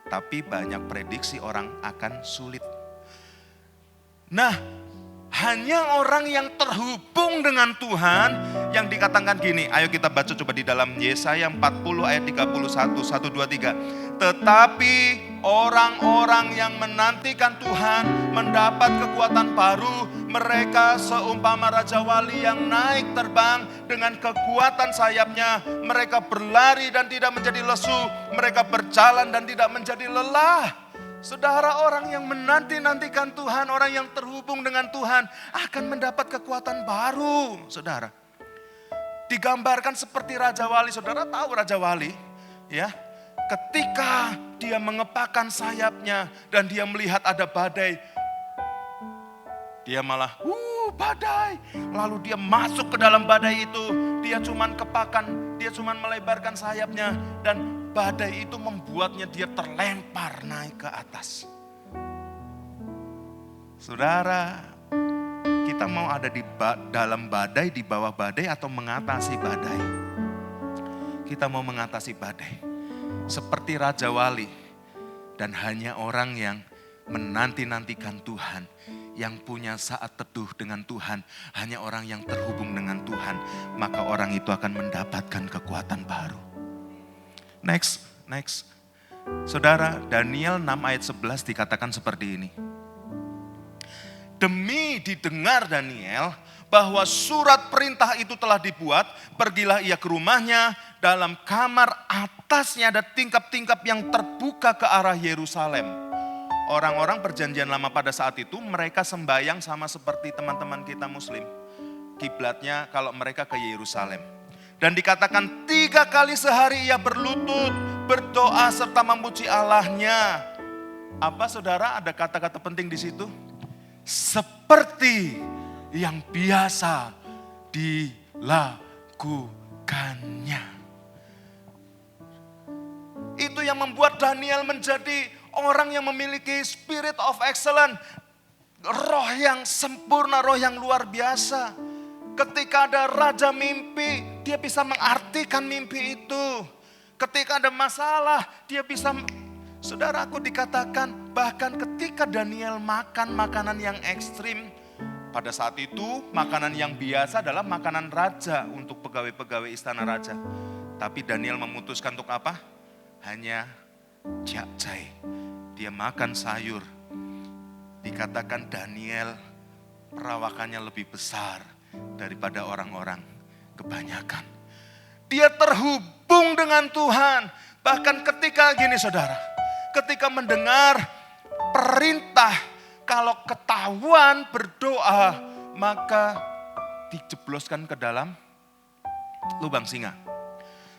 Tapi banyak prediksi orang akan sulit. Nah, hanya orang yang terhubung dengan Tuhan yang dikatakan gini. Ayo kita baca coba di dalam Yesaya 40 ayat 31, 1, 2, 3. Tetapi orang-orang yang menantikan Tuhan mendapat kekuatan baru. Mereka seumpama Raja Wali yang naik terbang dengan kekuatan sayapnya. Mereka berlari dan tidak menjadi lesu. Mereka berjalan dan tidak menjadi lelah. Saudara, orang yang menanti-nantikan Tuhan, orang yang terhubung dengan Tuhan akan mendapat kekuatan baru. Saudara, digambarkan seperti Raja Wali. Saudara tahu Raja Wali? Ya, ketika dia mengepakkan sayapnya dan dia melihat ada badai, dia malah, badai. Lalu dia masuk ke dalam badai itu. Dia cuman kepakan, dia cuman melebarkan sayapnya. Dan badai itu membuatnya dia terlempar naik ke atas. Saudara, kita mau ada di dalam badai, di bawah badai, atau mengatasi badai? Kita mau mengatasi badai. Seperti Raja Wali. Dan hanya orang yang menanti-nantikan Tuhan, yang punya saat teduh dengan Tuhan, hanya orang yang terhubung dengan Tuhan, maka orang itu akan mendapatkan kekuatan baru. Next. Saudara, Daniel 6 ayat 11 dikatakan seperti ini. Demi didengar Daniel bahwa surat perintah itu telah dibuat, pergilah ia ke rumahnya, dalam kamar atasnya ada tingkap-tingkap yang terbuka ke arah Yerusalem. Orang-orang perjanjian lama pada saat itu mereka sembahyang sama seperti teman-teman kita muslim. Kiblatnya kalau mereka ke Yerusalem. Dan dikatakan 3 kali sehari ia berlutut, berdoa serta memuji Allahnya. Apa saudara, ada kata-kata penting di situ? Seperti yang biasa dilakukannya. Itu yang membuat Daniel menjadi orang yang memiliki spirit of excellence. Roh yang sempurna, roh yang luar biasa. Ketika ada raja mimpi, dia bisa mengartikan mimpi itu. Ketika ada masalah, dia bisa. Saudaraku, dikatakan bahkan ketika Daniel makan makanan yang ekstrim, pada saat itu makanan yang biasa adalah makanan raja untuk pegawai-pegawai istana raja. Tapi Daniel memutuskan untuk apa? Hanya japjai. Dia makan sayur. Dikatakan Daniel perawakannya lebih besar daripada orang-orang kebanyakan. Dia terhubung dengan Tuhan. Bahkan ketika gini saudara, ketika mendengar perintah kalau ketahuan berdoa, maka dijebloskan ke dalam lubang singa.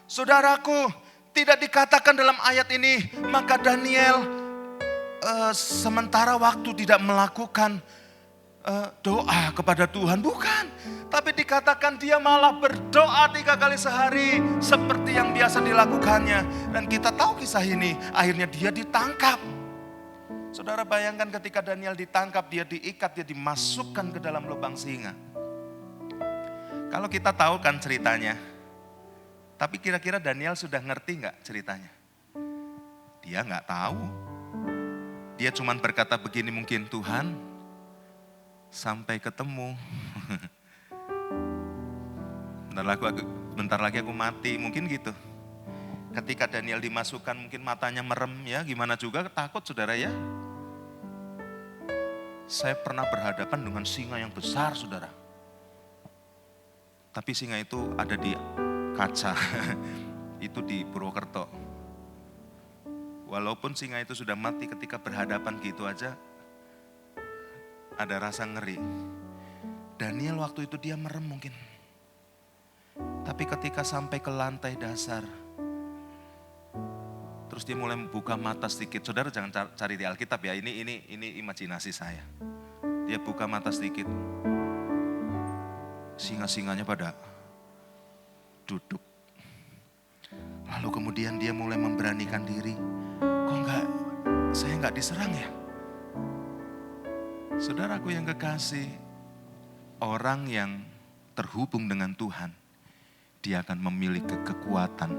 Saudaraku, tidak dikatakan dalam ayat ini, maka Daniel sementara waktu tidak melakukan doa kepada Tuhan. Bukan, Tapi dikatakan dia malah berdoa 3 kali sehari seperti yang biasa dilakukannya. Dan kita tahu kisah ini, akhirnya dia ditangkap. Saudara bayangkan ketika Daniel ditangkap, dia diikat, dia dimasukkan ke dalam lubang singa. Kalau kita tahu kan ceritanya, tapi kira-kira Daniel sudah ngerti nggak ceritanya? Dia nggak tahu. Dia cuma berkata begini, mungkin Tuhan, sampai ketemu. Bentar lagi aku mati, mungkin gitu. Ketika Daniel dimasukkan mungkin matanya merem ya, gimana juga takut saudara ya. Saya pernah berhadapan dengan singa yang besar saudara. Tapi singa itu ada di kaca, itu di Purwokerto. Walaupun singa itu sudah mati, ketika berhadapan gitu aja, ada rasa ngeri. Daniel waktu itu dia merem mungkin. Tapi ketika sampai ke lantai dasar, terus dia mulai membuka mata sedikit. Saudara jangan cari di Alkitab ya, ini imajinasi saya. Dia buka mata sedikit. Singa-singanya pada duduk. Lalu kemudian dia mulai memberanikan diri. Saya enggak diserang ya? Saudaraku yang kekasih, orang yang terhubung dengan Tuhan, dia akan memiliki kekuatan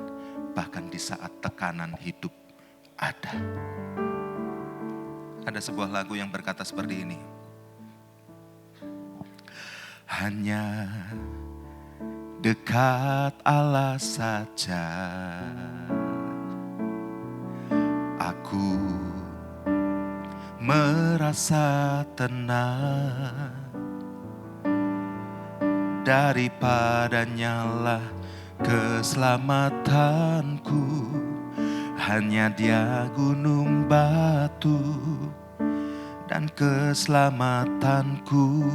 bahkan di saat tekanan hidup ada. Ada sebuah lagu yang berkata seperti ini. Hanya dekat Allah saja aku merasa tenang, daripadanya lah keselamatanku. Hanya Dia gunung batu dan keselamatanku,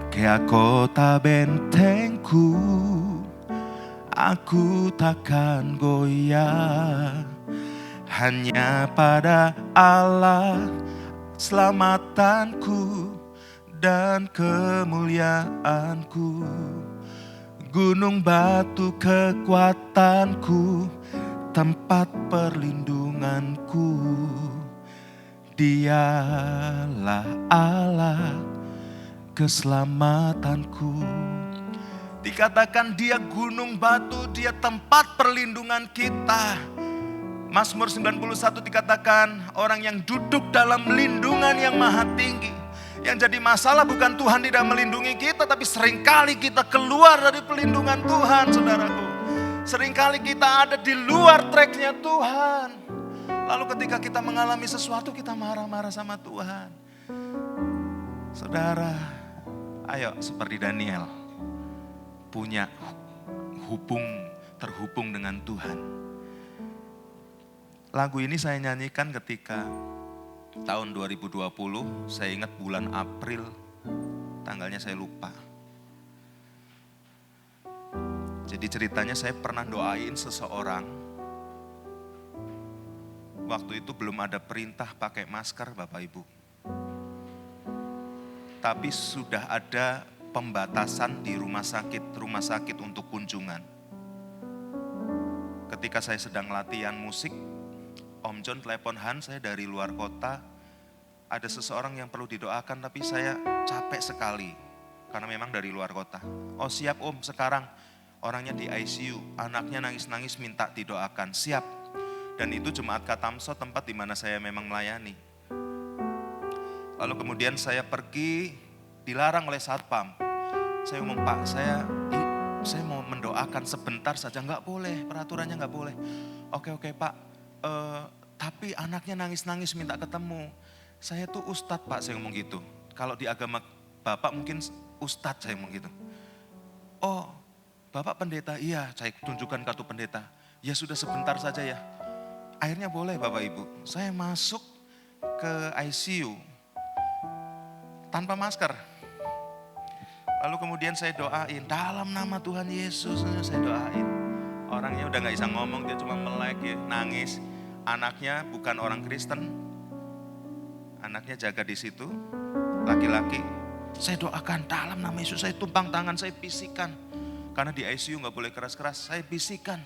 Dia kota bentengku, aku takkan goyah. Hanya pada Allah selamatanku dan kemuliaanku, gunung batu kekuatanku, tempat perlindunganku. Dialah Allah keselamatanku. Dikatakan Dia gunung batu, Dia tempat perlindungan kita. Mazmur 91 dikatakan orang yang duduk dalam lindungan yang maha tinggi. Yang jadi masalah bukan Tuhan tidak melindungi kita, tapi seringkali kita keluar dari pelindungan Tuhan, saudaraku. Seringkali kita ada di luar tracknya Tuhan. Lalu ketika kita mengalami sesuatu, kita marah-marah sama Tuhan. Saudara, ayo seperti Daniel, punya terhubung dengan Tuhan. Lagu ini saya nyanyikan ketika tahun 2020, saya ingat bulan April, tanggalnya saya lupa. Jadi ceritanya saya pernah doain seseorang. Waktu itu belum ada perintah pakai masker Bapak Ibu. Tapi sudah ada pembatasan di rumah sakit untuk kunjungan. Ketika saya sedang latihan musik, Om John telepon Hans, saya dari luar kota, ada seseorang yang perlu didoakan tapi saya capek sekali karena memang dari luar kota. Oh siap Om, sekarang orangnya di ICU, anaknya nangis-nangis minta didoakan, siap. Dan itu Jemaat Katamso, tempat di mana saya memang melayani. Lalu kemudian saya pergi, dilarang oleh satpam. Saya ngomong, Pak, saya mau mendoakan sebentar saja, nggak boleh, peraturannya nggak boleh. Oke Pak. Tapi anaknya nangis-nangis minta ketemu. Saya tuh ustadz Pak, saya ngomong gitu. Kalau di agama Bapak mungkin ustadz, saya ngomong gitu. Oh, Bapak pendeta? Iya, saya tunjukkan kartu pendeta. Ya sudah sebentar saja ya. Akhirnya boleh Bapak Ibu. Saya masuk ke ICU tanpa masker. Lalu kemudian saya doain, dalam nama Tuhan Yesus saya doain. Orangnya udah gak bisa ngomong, dia cuma melek ya, nangis. Anaknya bukan orang Kristen, anaknya jaga di situ, laki-laki. Saya doakan dalam nama Yesus, saya tumpang tangan, saya bisikan. Karena di ICU gak boleh keras-keras, saya bisikan.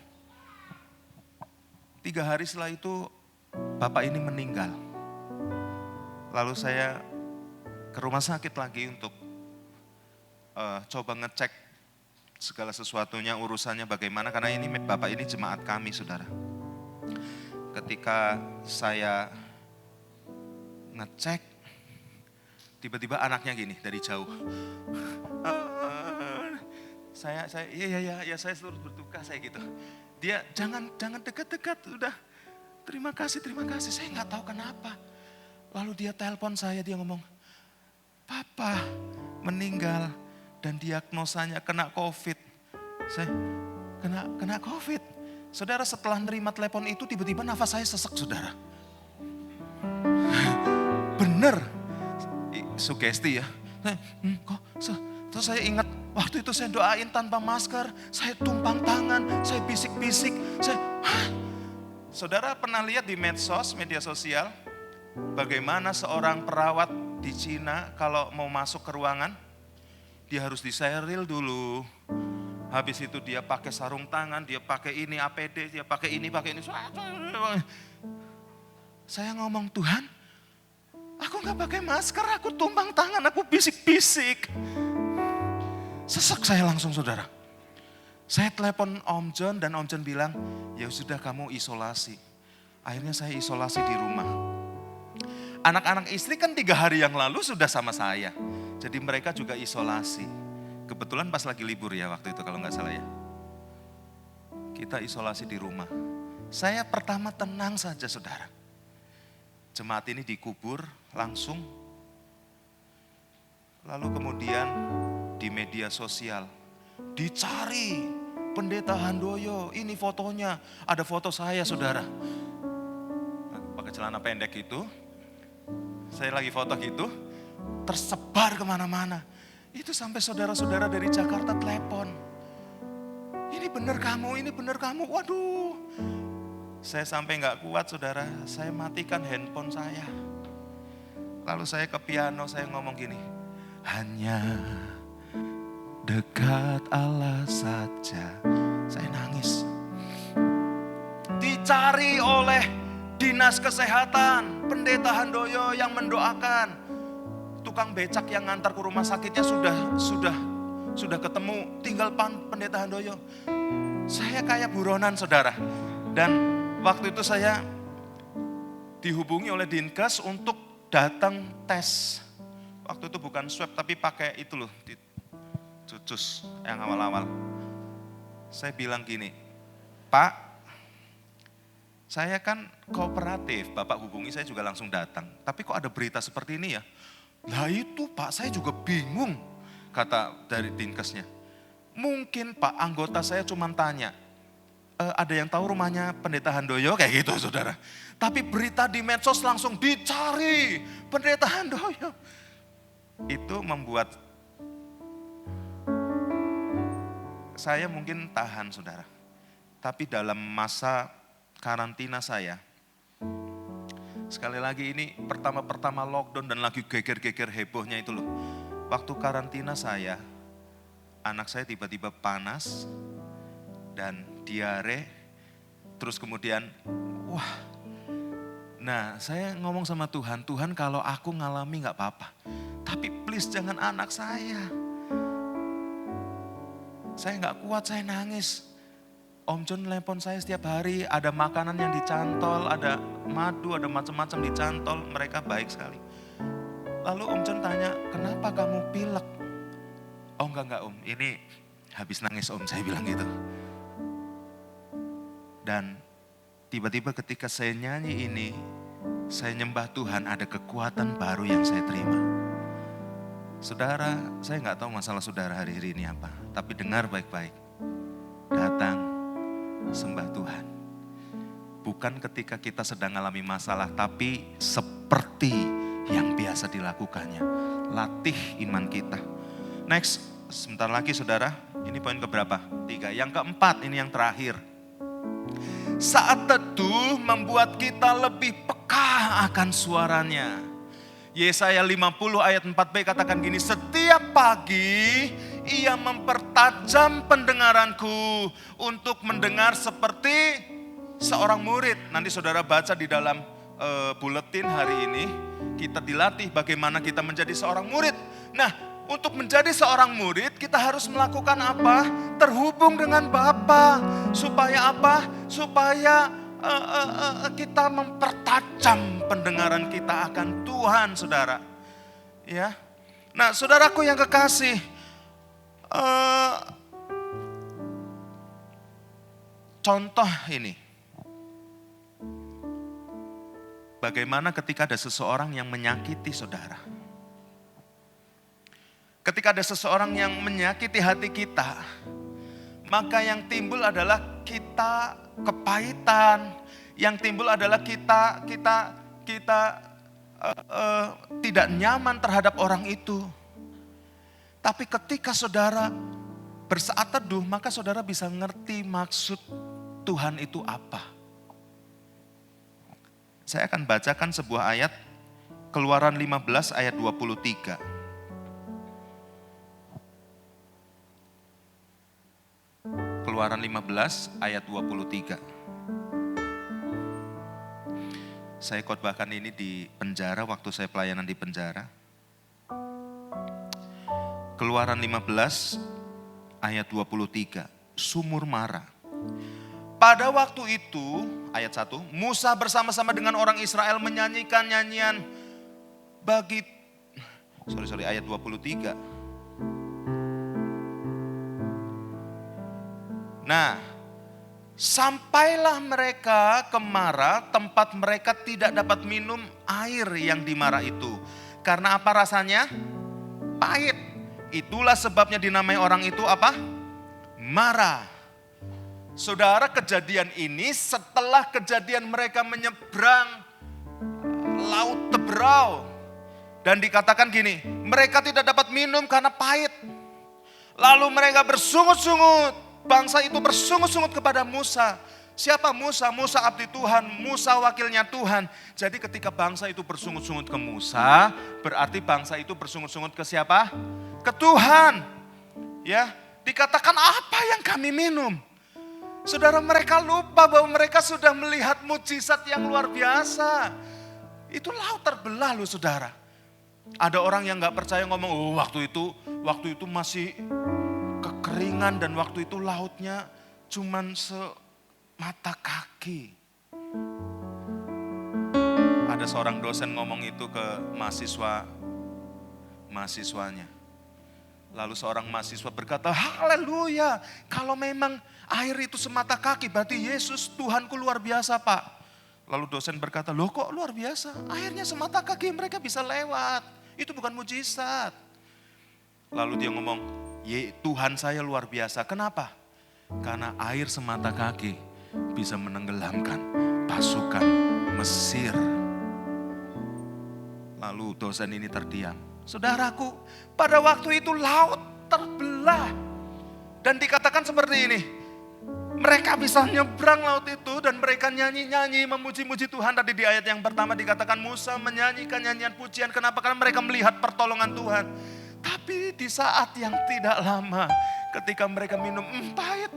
3 hari setelah itu bapak ini meninggal. Lalu saya ke rumah sakit lagi untuk coba ngecek segala sesuatunya, urusannya bagaimana. Karena ini bapak ini jemaat kami, saudara. Ketika saya ngecek, tiba-tiba anaknya gini dari jauh. Saya saya terus berduka saya gitu. Dia jangan dekat-dekat, udah. Terima kasih. Saya nggak tahu kenapa. Lalu dia telepon saya, dia ngomong, "Papa meninggal dan diagnosanya kena COVID." Saya kena COVID. Saudara, setelah nerima telepon itu tiba-tiba nafas saya sesek, saudara. Bener. Sugesti ya. Terus saya ingat waktu itu saya doain tanpa masker, saya tumpang tangan, saya bisik-bisik. Saudara pernah lihat di medsos, media sosial, bagaimana seorang perawat di Cina kalau mau masuk ke ruangan, dia harus disteril dulu. Habis itu dia pakai sarung tangan, dia pakai ini APD, dia pakai ini. Saya ngomong, Tuhan, aku gak pakai masker, aku tumpang tangan, aku bisik-bisik. Sesek saya langsung, saudara. Saya telepon Om John dan Om John bilang, ya sudah kamu isolasi. Akhirnya saya isolasi di rumah. Anak-anak istri kan 3 hari yang lalu sudah sama saya. Jadi mereka juga isolasi. Kebetulan pas lagi libur ya waktu itu kalau gak salah ya. Kita isolasi di rumah. Saya pertama tenang saja, saudara. Jemaat ini dikubur langsung. Lalu kemudian di media sosial dicari Pendeta Handoyo, ini fotonya. Ada foto saya, saudara. Pakai celana pendek itu. Saya lagi foto gitu. Tersebar kemana-mana. Itu sampai saudara-saudara dari Jakarta telepon. Ini benar kamu. Waduh. Saya sampai gak kuat, saudara. Saya matikan handphone saya. Lalu saya ke piano, saya ngomong gini. Hanya dekat Allah saja. Saya nangis. Dicari oleh dinas kesehatan, Pendeta Handoyo yang mendoakan. Tukang becak yang ngantar ke rumah sakitnya sudah ketemu, tinggal Pendeta Handoyo. Saya kayak buronan, saudara. Dan waktu itu saya dihubungi oleh Dinkes untuk datang tes. Waktu itu bukan swab tapi pakai itu loh, cucus yang awal-awal. Saya bilang gini, Pak, saya kan kooperatif, Bapak hubungi saya juga langsung datang. Tapi kok ada berita seperti ini ya? Lah itu Pak, saya juga bingung, kata dari Dinkesnya. Mungkin Pak, anggota saya cuma tanya, ada yang tahu rumahnya Pendeta Handoyo? Kayak gitu, saudara. Tapi berita di medsos langsung dicari Pendeta Handoyo. Itu membuat saya mungkin tahan, saudara. Tapi dalam masa karantina saya, sekali lagi ini pertama-pertama lockdown dan lagi geger-geger hebohnya itu loh. Waktu karantina saya, anak saya tiba-tiba panas dan diare, terus kemudian wah. Nah saya ngomong sama Tuhan, Tuhan kalau aku ngalami gak apa-apa. Tapi please jangan anak saya. Saya gak kuat, saya nangis. Om John telepon saya setiap hari, ada makanan yang dicantol, ada madu, ada macam-macam dicantol, mereka baik sekali. Lalu Om John tanya, kenapa kamu pilek? Oh enggak Om, ini habis nangis Om, saya bilang gitu. Dan tiba-tiba ketika saya nyanyi ini, saya nyembah Tuhan, ada kekuatan baru yang saya terima. Saudara, saya gak tahu masalah saudara hari ini apa, tapi dengar baik-baik. Datang, sembah Tuhan. Bukan ketika kita sedang mengalami masalah, tapi seperti yang biasa dilakukannya. Latih iman kita. Next, sebentar lagi saudara, ini poin keberapa? 3. Yang keempat, ini yang terakhir. Saat teduh membuat kita lebih peka akan suaranya. Yesaya 50 ayat 4b katakan gini, setiap setiap pagi ia mempertajam pendengaranku untuk mendengar seperti seorang murid. Nanti saudara baca di dalam buletin hari ini, kita dilatih bagaimana kita menjadi seorang murid. Nah, untuk menjadi seorang murid kita harus melakukan apa? Terhubung dengan Bapa. Supaya apa? Supaya kita mempertajam pendengaran kita akan Tuhan, saudara. Ya. Nah, saudaraku yang kekasih, contoh ini. Bagaimana ketika ada seseorang yang menyakiti saudara? Ketika ada seseorang yang menyakiti hati kita, maka yang timbul adalah kita kepahitan. Yang timbul adalah kita tidak nyaman terhadap orang itu. Tapi ketika saudara bersaat teduh, maka saudara bisa ngerti maksud Tuhan itu apa. Saya akan bacakan sebuah ayat, Keluaran 15 ayat 23. Keluaran 15 ayat 23. Saya khotbahkan ini di penjara waktu saya pelayanan di penjara. Keluaran 15 ayat 23. Sumur Mara. Pada waktu itu, ayat 1, Musa bersama-sama dengan orang Israel menyanyikan nyanyian ayat 23. Nah, sampailah mereka ke Mara, tempat mereka tidak dapat minum air yang di Mara itu. Karena apa rasanya? Pahit. Itulah sebabnya dinamai orang itu apa? Mara. Saudara, kejadian ini setelah kejadian mereka menyeberang Laut Teberau. Dan dikatakan gini, mereka tidak dapat minum karena pahit. Lalu mereka bersungut-sungut, bangsa itu bersungut-sungut kepada Musa. Siapa Musa? Musa abdi Tuhan, Musa wakilnya Tuhan. Jadi ketika bangsa itu bersungut-sungut ke Musa, berarti bangsa itu bersungut-sungut ke siapa? Ke Tuhan. Ya, dikatakan apa yang kami minum? Saudara, mereka lupa bahwa mereka sudah melihat mujizat yang luar biasa. Itu laut terbelah loh, saudara. Ada orang yang gak percaya ngomong, oh waktu itu masih kekeringan dan waktu itu lautnya cuman semata kaki. Ada seorang dosen ngomong itu ke mahasiswanya. Lalu seorang mahasiswa berkata, haleluya, kalau memang air itu semata kaki, berarti Yesus Tuhanku luar biasa, Pak. Lalu dosen berkata, loh kok luar biasa? Airnya semata kaki, mereka bisa lewat. Itu bukan mujizat. Lalu dia ngomong, Tuhan saya luar biasa. Kenapa? Karena air semata kaki bisa menenggelamkan pasukan Mesir. Lalu dosen ini terdiam. Saudaraku, pada waktu itu laut terbelah. Dan dikatakan seperti ini, mereka bisa nyebrang laut itu dan mereka nyanyi-nyanyi memuji-muji Tuhan. Tadi di ayat yang pertama dikatakan Musa menyanyikan nyanyian pujian. Kenapa? Karena mereka melihat pertolongan Tuhan. Tapi di saat yang tidak lama ketika mereka minum pahit,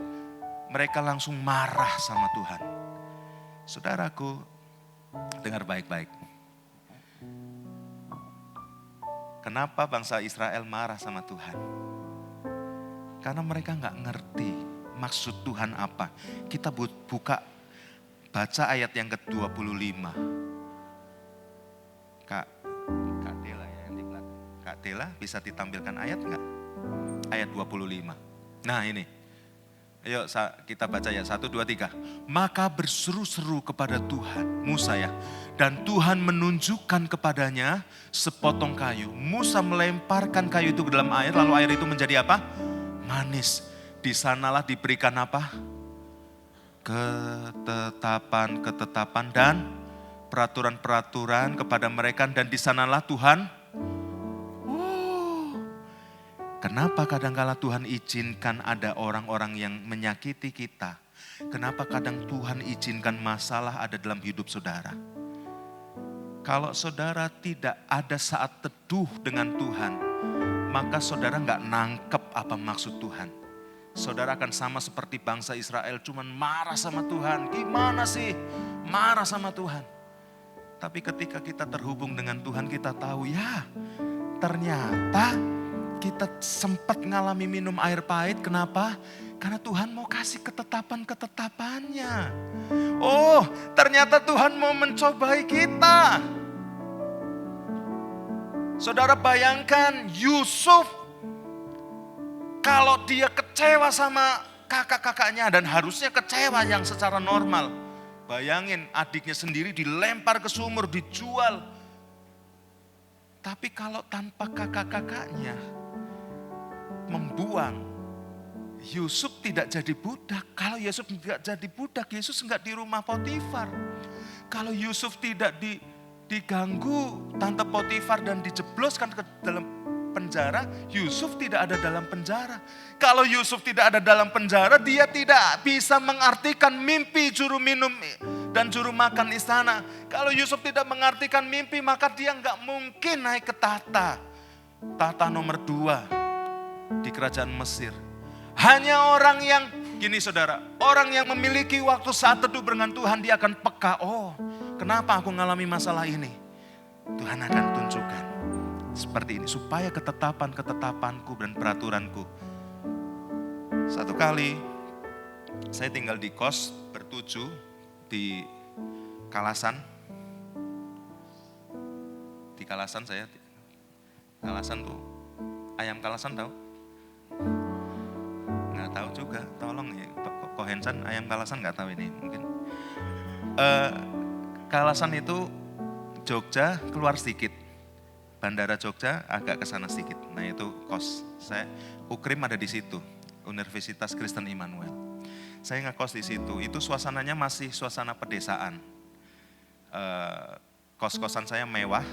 mereka langsung marah sama Tuhan. Saudaraku, dengar baik-baik. Kenapa bangsa Israel marah sama Tuhan? Karena mereka gak ngerti maksud Tuhan apa. Kita baca ayat yang ke-25. Kak Dela ya yang di belakang. Kak Dela bisa ditampilkan ayat gak? Ayat 25. Nah ini. Ayo kita baca ya, 1, 2, 3. Maka berseru-seru kepada Tuhan, Musa ya. Dan Tuhan menunjukkan kepadanya sepotong kayu. Musa melemparkan kayu itu ke dalam air, lalu air itu menjadi apa? Manis. Di sanalah diberikan apa? Ketetapan dan peraturan-peraturan kepada mereka. Dan di sanalah Tuhan, kenapa kadangkala Tuhan izinkan ada orang-orang yang menyakiti kita? Kenapa kadang Tuhan izinkan masalah ada dalam hidup saudara? Kalau saudara tidak ada saat teduh dengan Tuhan, maka saudara nggak nangkep apa maksud Tuhan. Saudara akan sama seperti bangsa Israel, cuman marah sama Tuhan. Gimana sih marah sama Tuhan? Tapi ketika kita terhubung dengan Tuhan, kita tahu ya ternyata kita sempat ngalami minum air pahit. Kenapa? Karena Tuhan mau kasih ketetapan-ketetapannya. Oh, ternyata Tuhan mau mencobai kita. Saudara bayangkan Yusuf, kalau dia kecewa sama kakak-kakaknya, dan harusnya kecewa yang secara normal. Bayangin adiknya sendiri dilempar ke sumur, dijual. Tapi kalau tanpa kakak-kakaknya membuang, Yusuf tidak jadi budak. Kalau Yusuf tidak jadi budak, Yesus enggak di rumah Potifar. Kalau Yusuf tidak diganggu Tante Potifar dan dijebloskan ke dalam penjara, Yusuf tidak ada dalam penjara. Kalau Yusuf tidak ada dalam penjara, dia tidak bisa mengartikan mimpi juru minum dan juru makan istana. Kalau Yusuf tidak mengartikan mimpi, maka dia enggak mungkin naik ke tahta nomor 2 di kerajaan Mesir. Hanya orang yang, gini saudara, orang yang memiliki waktu saat teduh dengan Tuhan, dia akan peka. Oh, kenapa aku mengalami masalah ini? Tuhan akan tunjukkan seperti ini, supaya ketetapan-ketetapanku dan peraturanku. Satu kali, saya tinggal di kos bertujuh di Kalasan. Di Kalasan saya, Kalasan tuh, ayam Kalasan tahu? Nggak tahu juga, tolong ya, Kohensan ayam Kalasan nggak tahu ini mungkin. Kalasan itu Jogja keluar sedikit, Bandara Jogja agak ke sana sedikit. Nah itu kos saya, Ukrim ada di situ, Universitas Kristen Immanuel. Saya ngekos di situ, itu suasananya masih suasana pedesaan. Kos-kosan saya mewah,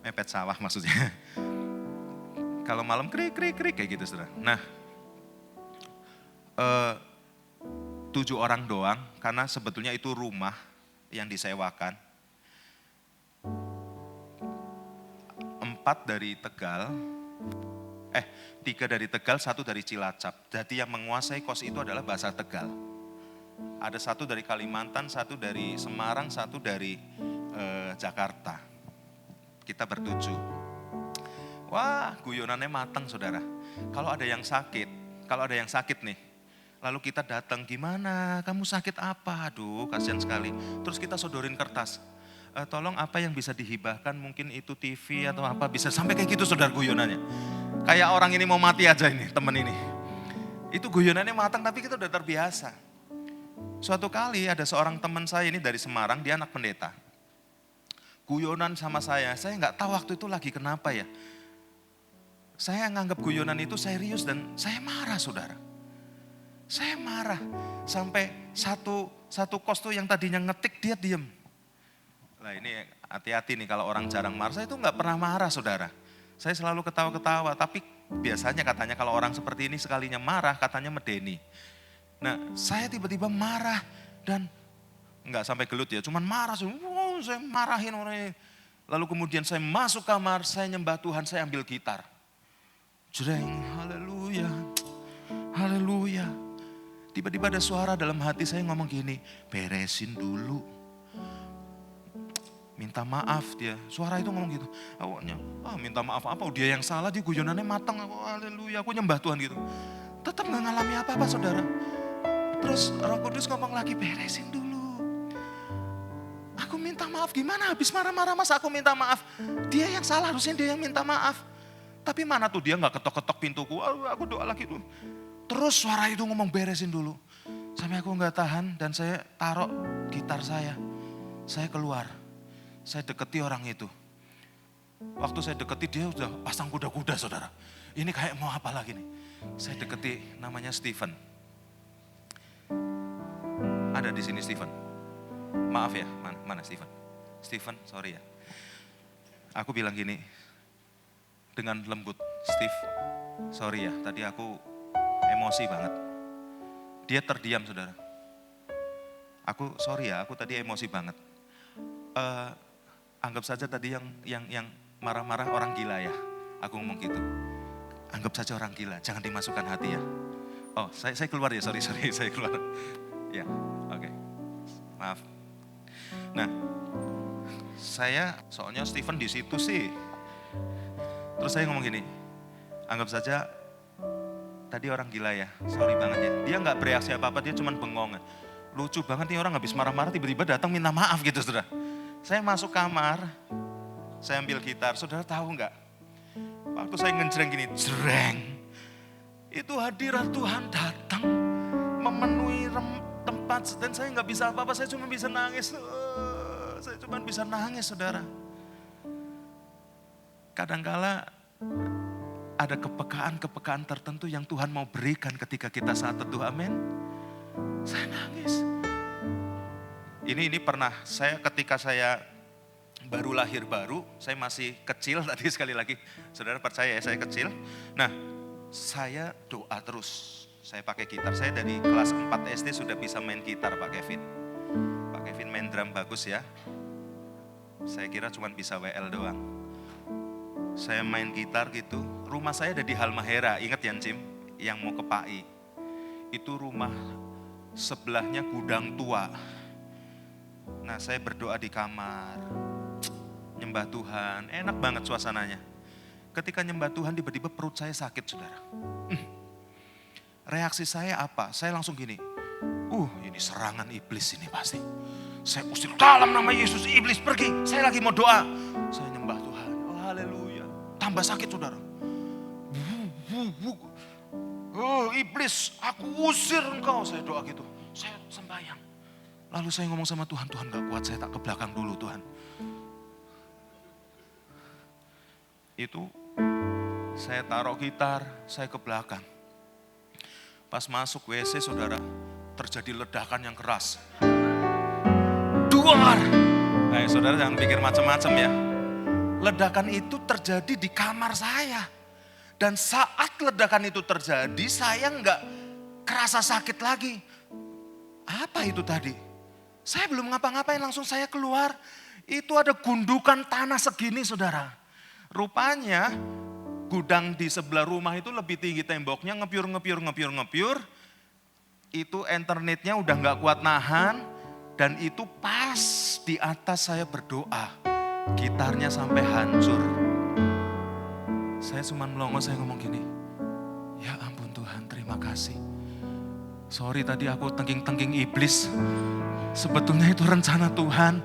mepet sawah maksudnya. Kalau malam krik kayak gitu saudara. Nah, 7 orang doang, karena sebetulnya itu rumah yang disewakan. 4 dari Tegal, 3 dari Tegal, 1 dari Cilacap. Jadi yang menguasai kos itu adalah bahasa Tegal. Ada 1 dari Kalimantan, 1 dari Semarang, 1 dari Jakarta. Kita bertujuh. Wah, guyonannya matang saudara. Kalau ada yang sakit nih, lalu kita datang, gimana, kamu sakit apa? Aduh, kasihan sekali. Terus kita sodorin kertas. Tolong apa yang bisa dihibahkan, mungkin itu TV atau apa, bisa sampai kayak gitu saudara guyonannya. Kayak orang ini mau mati aja ini, temen ini. Itu guyonannya matang tapi kita udah terbiasa. Suatu kali ada seorang teman saya ini dari Semarang, dia anak pendeta. Guyonan sama saya nggak tahu waktu itu lagi kenapa ya. Saya nganggap guyonan itu serius dan saya marah saudara. Saya marah sampai satu kos tuh yang tadinya ngetik dia diem. Nah ini hati-hati nih kalau orang jarang marah, saya itu nggak pernah marah saudara. Saya selalu ketawa-ketawa, tapi biasanya katanya kalau orang seperti ini sekalinya marah katanya medeni. Nah saya tiba-tiba marah dan nggak sampai gelut ya, cuman marah, saya marahin orangnya. Lalu kemudian saya masuk kamar, saya nyembah Tuhan, saya ambil gitar. Jreng, haleluya, haleluya. Tiba-tiba ada suara dalam hati saya ngomong gini, beresin dulu. Minta maaf dia, suara itu ngomong gitu. Awalnya, minta maaf apa? Dia yang salah, dia guyonannya matang. Haleluya, aku nyembah Tuhan gitu. Tetap gak ngalami apa-apa saudara. Terus Roh Kudus ngomong lagi, beresin dulu. Aku minta maaf, gimana habis marah-marah masa aku minta maaf? Dia yang salah, harusnya dia yang minta maaf. Tapi mana tuh dia gak ketok-ketok pintuku, aku doa lagi tuh. Terus suara itu ngomong beresin dulu. Sampai aku gak tahan dan saya taruh gitar saya keluar. Saya deketi orang itu. Waktu saya deketi dia udah pasang kuda-kuda saudara. Ini kayak mau apa lagi nih. Saya deketi namanya Stephen. Ada di sini Stephen. Maaf ya, mana Stephen? Stephen, sorry ya. Aku bilang gini, dengan lembut, Steve, sorry ya, tadi aku emosi banget. Dia terdiam saudara. Aku sorry ya, aku tadi emosi banget. Anggap saja tadi yang marah-marah orang gila ya. Aku ngomong gitu. Anggap saja orang gila, jangan dimasukkan hati ya. Oh, saya keluar ya, sorry, saya keluar. Ya, oke. Maaf. Nah, soalnya Stephen di situ sih. Terus saya ngomong gini, anggap saja tadi orang gila ya, sorry banget ya. Dia nggak bereaksi apa-apa, dia cuma bengong. Lucu banget nih orang habis marah-marah tiba-tiba datang minta maaf gitu, saudara. Saya masuk kamar, saya ambil gitar, saudara tahu nggak? Waktu saya ngenjreng gini, jreng. Itu hadirat Tuhan datang, memenuhi tempat, dan saya nggak bisa apa-apa, saya cuma bisa nangis. Saya cuma bisa nangis, saudara. Kadangkala ada kepekaan-kepekaan tertentu yang Tuhan mau berikan ketika kita saat teduh, amin. Saya nangis. Ini pernah, ketika saya baru lahir saya masih kecil tadi sekali lagi. Saudara percaya ya, saya kecil. Nah, saya doa terus. Saya pakai gitar, saya dari kelas 4 SD sudah bisa main gitar Pak Kevin. Pak Kevin main drum bagus ya. Saya kira cuma bisa WL doang. Saya main gitar gitu, rumah saya ada di Halmahera, ingat ya Cim, yang mau ke PAI. Itu rumah sebelahnya gudang tua. Nah saya berdoa di kamar, nyembah Tuhan, enak banget suasananya. Ketika nyembah Tuhan tiba-tiba perut saya sakit, saudara. Reaksi saya apa? Saya langsung gini, ini serangan iblis ini pasti. Saya usir dalam nama Yesus, iblis pergi, saya lagi mau doa. Saya nyembah Tuhan, oh haleluya. Tambah sakit, saudara. Iblis, aku usir engkau. Saya doa gitu. Saya sembahyang. Lalu saya ngomong sama Tuhan, Tuhan gak kuat, saya tak ke belakang dulu Tuhan. Itu saya taruh gitar, saya ke belakang. Pas masuk WC, saudara, terjadi ledakan yang keras. Duar. Saudara jangan pikir macam-macam ya. Ledakan itu terjadi di kamar saya. Dan saat ledakan itu terjadi, saya nggak kerasa sakit lagi. Apa itu tadi? Saya belum ngapa-ngapain, langsung saya keluar. Itu ada gundukan tanah segini, saudara. Rupanya gudang di sebelah rumah itu lebih tinggi temboknya, ngepiur. Itu internetnya udah nggak kuat nahan. Dan itu pas di atas saya berdoa. Gitarnya sampai hancur. Saya cuma melongo, saya ngomong gini, ya ampun Tuhan, terima kasih. Sorry tadi aku tengking-tengking iblis. Sebetulnya itu rencana Tuhan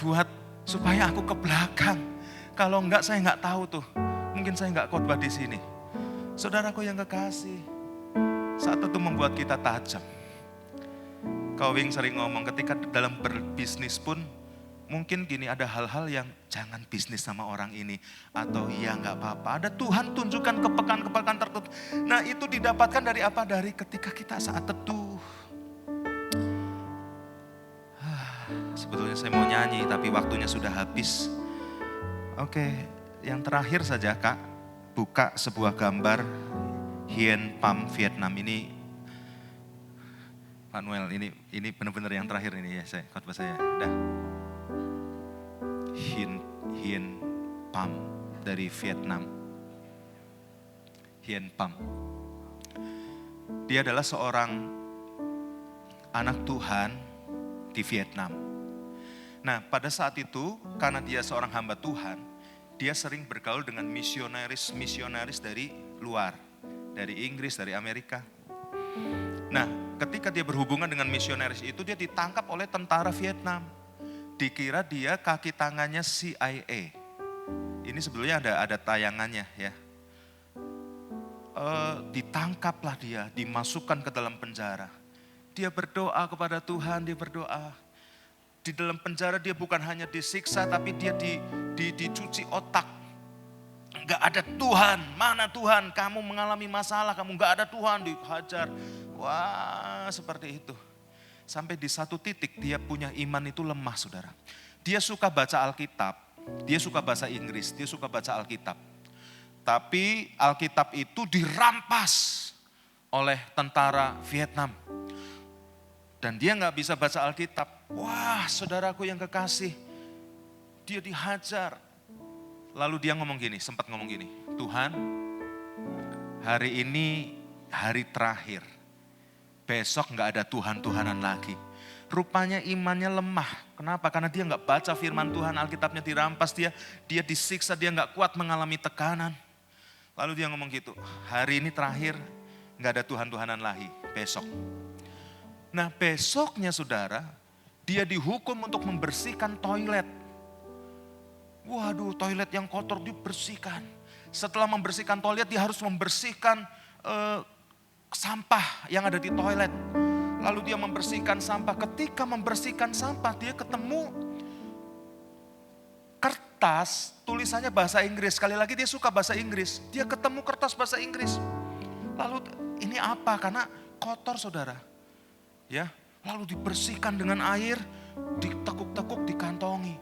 buat supaya aku ke belakang. Kalau enggak saya enggak tahu tuh. Mungkin saya enggak khotbah di sini. Saudaraku yang kekasih, saat itu membuat kita tajam. Kau Wing sering ngomong ketika dalam berbisnis pun mungkin gini, ada hal-hal yang jangan bisnis sama orang ini. Atau iya gak apa-apa. Ada Tuhan tunjukkan kepekaan-kepekaan tertentu. Nah itu didapatkan dari apa? Dari ketika kita saat teduh. Sebetulnya saya mau nyanyi tapi waktunya sudah habis. Oke, yang terakhir saja Kak. Buka sebuah gambar Hien Pham Vietnam ini. Manuel ini benar-benar yang terakhir ini ya, khotbah saya. Dah. Hien Pham dari Vietnam. Hien Pham. Dia adalah seorang anak Tuhan di Vietnam. Nah, pada saat itu karena dia seorang hamba Tuhan, dia sering bergaul dengan misionaris dari luar, dari Inggris, dari Amerika. Nah, ketika dia berhubungan dengan misionaris itu, dia ditangkap oleh tentara Vietnam. Dikira dia kaki tangannya CIA. Ini sebetulnya ada tayangannya ya. Ditangkaplah dia, dimasukkan ke dalam penjara. Dia berdoa kepada Tuhan, dia berdoa. Di dalam penjara dia bukan hanya disiksa, tapi dia dicuci otak. Gak ada Tuhan, mana Tuhan? Kamu mengalami masalah, kamu gak ada Tuhan, dihajar. Wah, seperti itu. Sampai di satu titik dia punya iman itu lemah, saudara. Dia suka baca Alkitab, dia suka bahasa Inggris, dia suka baca Alkitab. Tapi Alkitab itu dirampas oleh tentara Vietnam. Dan dia gak bisa baca Alkitab. Wah, saudaraku yang kekasih, dia dihajar. Lalu dia ngomong gini, sempat ngomong gini, Tuhan, hari ini hari terakhir. Besok gak ada Tuhan-Tuhanan lagi. Rupanya imannya lemah. Kenapa? Karena dia gak baca firman Tuhan, Alkitabnya dirampas, dia disiksa, dia gak kuat mengalami tekanan. Lalu dia ngomong gitu, hari ini terakhir gak ada Tuhan-Tuhanan lagi, besok. Nah besoknya saudara, dia dihukum untuk membersihkan toilet. Waduh, toilet yang kotor dibersihkan. Setelah membersihkan toilet, dia harus membersihkan sampah yang ada di toilet. Lalu dia membersihkan sampah. Ketika membersihkan sampah, dia ketemu kertas tulisannya bahasa Inggris. Sekali lagi dia suka bahasa Inggris. Dia ketemu kertas bahasa Inggris. Lalu ini apa? Karena kotor saudara. Ya, lalu dibersihkan dengan air, ditekuk-tekuk, dikantongi.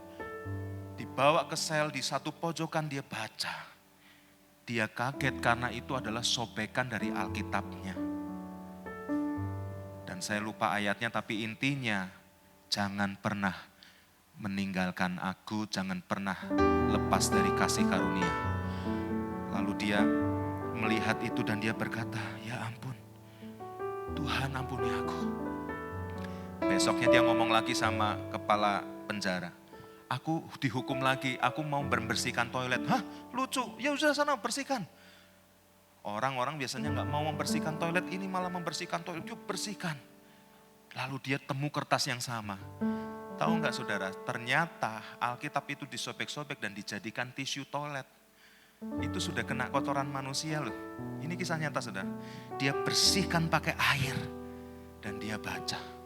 Dibawa ke sel, di satu pojokan dia baca. Dia kaget karena itu adalah sobekan dari Alkitabnya. Dan saya lupa ayatnya, tapi intinya jangan pernah meninggalkan aku, jangan pernah lepas dari kasih karunia. Lalu dia melihat itu dan dia berkata, ya ampun, Tuhan ampuni aku. Besoknya dia ngomong lagi sama kepala penjara. Aku dihukum lagi, aku mau membersihkan toilet. Hah, lucu, ya udah sana bersihkan. Orang-orang biasanya gak mau membersihkan toilet, ini malah membersihkan toilet, yuk bersihkan. Lalu dia temu kertas yang sama. Tahu gak saudara, ternyata Alkitab itu disobek-sobek dan dijadikan tisu toilet. Itu sudah kena kotoran manusia loh. Ini kisah nyata saudara. Dia bersihkan pakai air dan dia baca.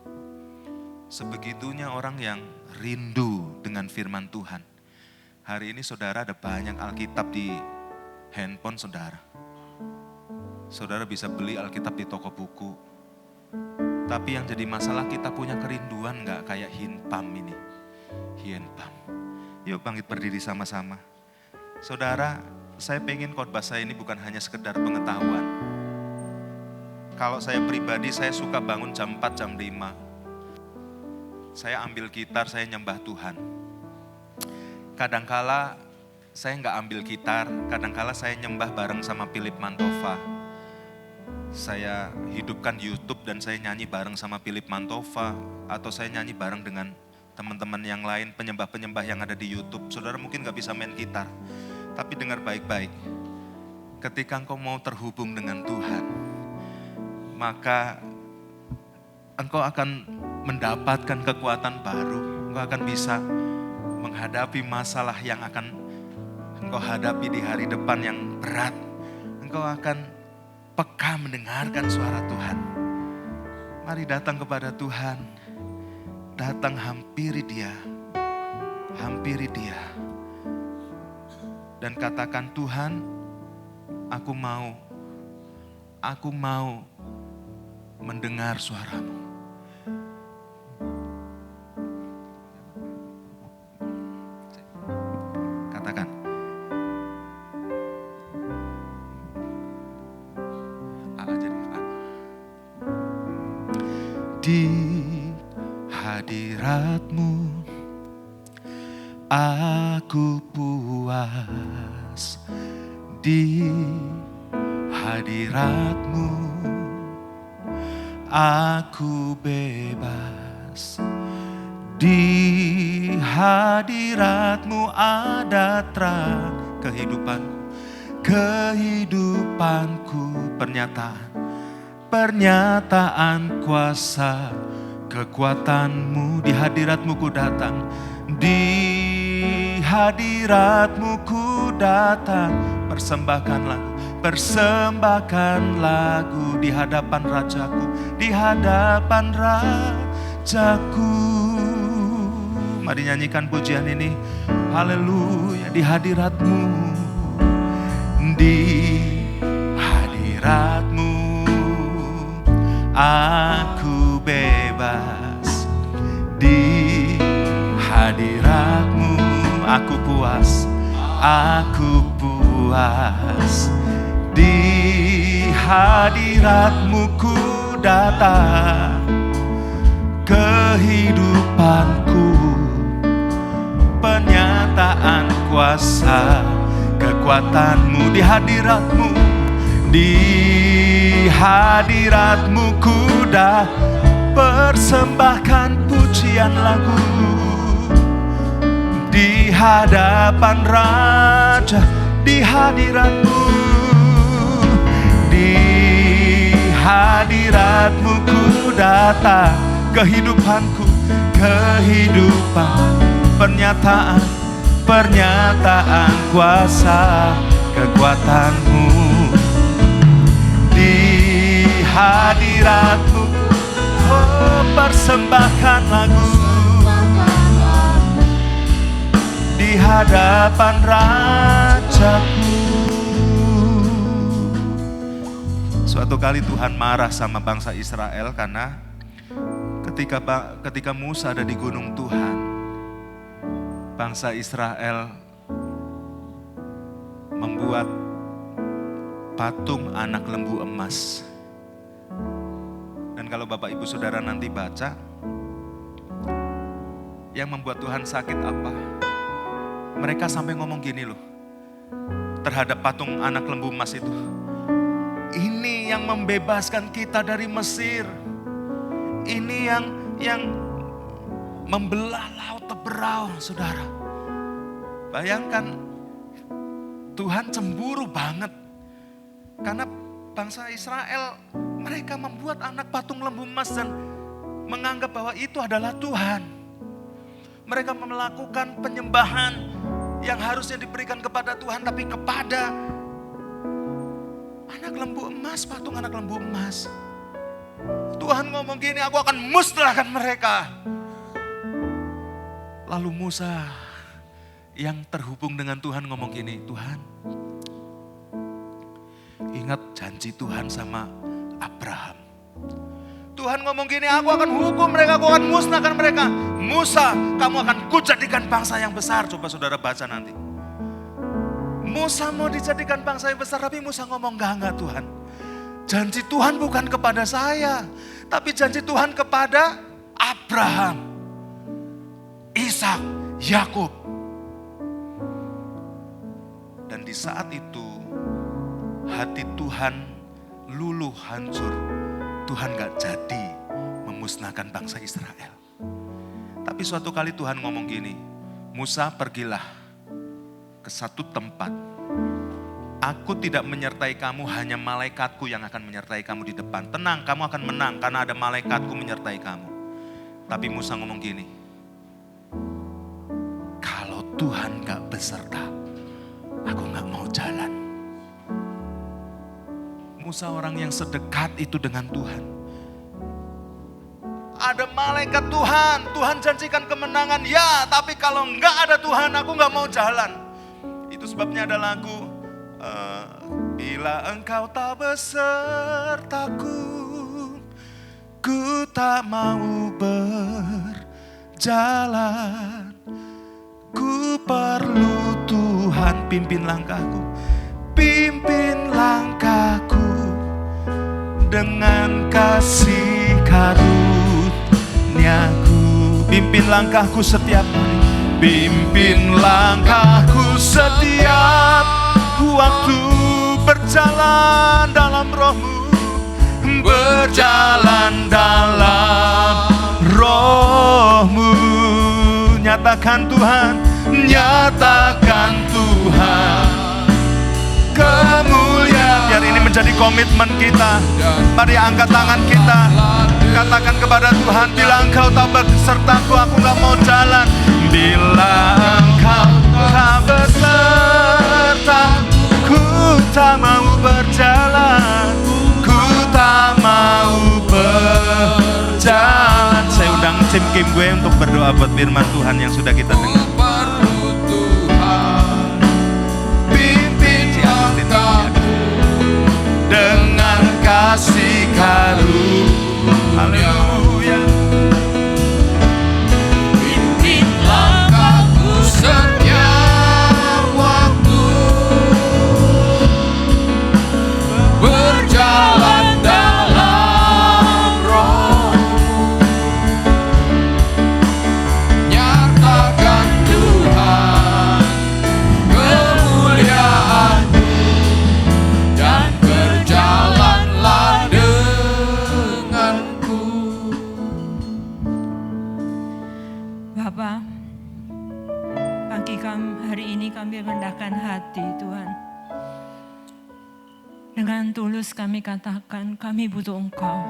Sebegitunya orang yang rindu dengan firman Tuhan. Hari ini saudara ada banyak Alkitab di handphone saudara. Saudara bisa beli Alkitab di toko buku. Tapi yang jadi masalah kita punya kerinduan gak kayak Hinpam ini. Hinpam. Yuk bangkit berdiri sama-sama. Saudara, saya pengen khotbah saya ini bukan hanya sekedar pengetahuan. Kalau saya pribadi, saya suka bangun jam 4, jam 5. Saya ambil gitar, saya nyembah Tuhan. Kadangkala saya nggak ambil gitar, kadangkala saya nyembah bareng sama Philip Mantova. Saya hidupkan YouTube dan saya nyanyi bareng sama Philip Mantova. Atau saya nyanyi bareng dengan teman-teman yang lain, penyembah-penyembah yang ada di YouTube. Saudara mungkin nggak bisa main gitar, tapi dengar baik-baik. Ketika engkau mau terhubung dengan Tuhan, maka engkau akan mendapatkan kekuatan baru. Engkau akan bisa menghadapi masalah yang akan engkau hadapi di hari depan yang berat. Engkau akan peka mendengarkan suara Tuhan. Mari datang kepada Tuhan. Datang hampiri Dia. Hampiri Dia. Dan katakan, Tuhan, aku mau mendengar suara-Mu. Katakan. Di hadirat-Mu aku puas. Di hadirat-Mu aku bebas. Di hadirat-Mu ada terang kehidupanku, pernyataan kuasa kekuatan-Mu. Di hadirat-Mu ku datang, di hadirat-Mu ku datang, persembahkan lagu di hadapan Rajaku, di hadapan Rajaku. Mari nyanyikan pujian ini. Haleluya. Di hadirat-Mu, di hadirat-Mu aku bebas. Di hadirat-Mu aku puas. Di hadirat-Mu ku datang, kehidupanku, pernyataan kuasa kekuatan-Mu. Di hadirat-Mu Di hadirat-Mu ku dah persembahkan pujian lagu. Di hadapan Raja, di hadirat-Mu, di hadirat-Mu ku datang. Kehidupanku, kehidupan, pernyataan kuasa kekuatan-Mu. Di hadirat-Mu, oh, persembahkan lagu. Di hadapan Rajaku. Suatu kali Tuhan marah sama bangsa Israel karena ketika Musa ada di gunung Tuhan, bangsa Israel membuat patung anak lembu emas. Dan kalau Bapak Ibu Saudara nanti baca, yang membuat Tuhan sakit apa? Mereka sampai ngomong gini loh, terhadap patung anak lembu emas itu. Ini yang membebaskan kita dari Mesir. Ini yang membelah laut Teberau, saudara. Bayangkan, Tuhan cemburu banget. Karena bangsa Israel, mereka membuat anak patung lembu emas dan menganggap bahwa itu adalah Tuhan. Mereka melakukan penyembahan yang harusnya diberikan kepada Tuhan, tapi kepada anak lembu emas, patung anak lembu emas. Tuhan ngomong gini, aku akan musnahkan mereka. Lalu Musa yang terhubung dengan Tuhan ngomong gini, Tuhan, ingat janji Tuhan sama Abraham. Tuhan ngomong gini, aku akan hukum mereka, aku akan musnahkan mereka. Musa, kamu akan kujadikan bangsa yang besar. Coba saudara baca nanti. Musa mau dijadikan bangsa yang besar, tapi Musa ngomong enggak Tuhan. Janji Tuhan bukan kepada saya, tapi janji Tuhan kepada Abraham, Ishak, Yakub. Dan di saat itu hati Tuhan luluh hancur. Tuhan gak jadi memusnahkan bangsa Israel. Tapi suatu kali Tuhan ngomong gini, Musa pergilah ke satu tempat. Aku tidak menyertai kamu, hanya malaikatku yang akan menyertai kamu di depan. Tenang, kamu akan menang karena ada malaikatku menyertai kamu. Tapi Musa ngomong gini, kalau Tuhan gak beserta, aku gak mau jalan. Musa orang yang sedekat itu dengan Tuhan. Ada malaikat Tuhan, Tuhan janjikan kemenangan, ya, tapi kalau enggak ada Tuhan, aku enggak mau jalan. Itu sebabnya ada lagu, bila engkau tak besertaku, ku tak mau berjalan. Ku perlu Tuhan pimpin langkahku, pimpin langkahku dengan kasih karunia-Ku. Pimpin langkahku setiap hari, pimpin langkahku setiap waktu, berjalan dalam Roh-Mu, berjalan dalam Roh-Mu. Nyatakan Tuhan, nyatakan Tuhan kemuliaan. Biar ini menjadi komitmen kita. Mari angkat tangan kita, katakan kepada Tuhan, bila engkau tak besertaku, aku gak mau jalan. Bila engkau tak besertaku, tak mau berjalan, ku tak mau berjalan. Saya undang tim Kim gue untuk berdoa buat firman Tuhan yang sudah kita dengar. Dengan kasih karunia, haleluya. Pimpin langkahku setiap waktu, berjalan dalam Roh, nyatakan Tuhan kemuliaan dan kerja malam hari ini kami rendahkan hati Tuhan. Dengan tulus kami katakan kami butuh Engkau.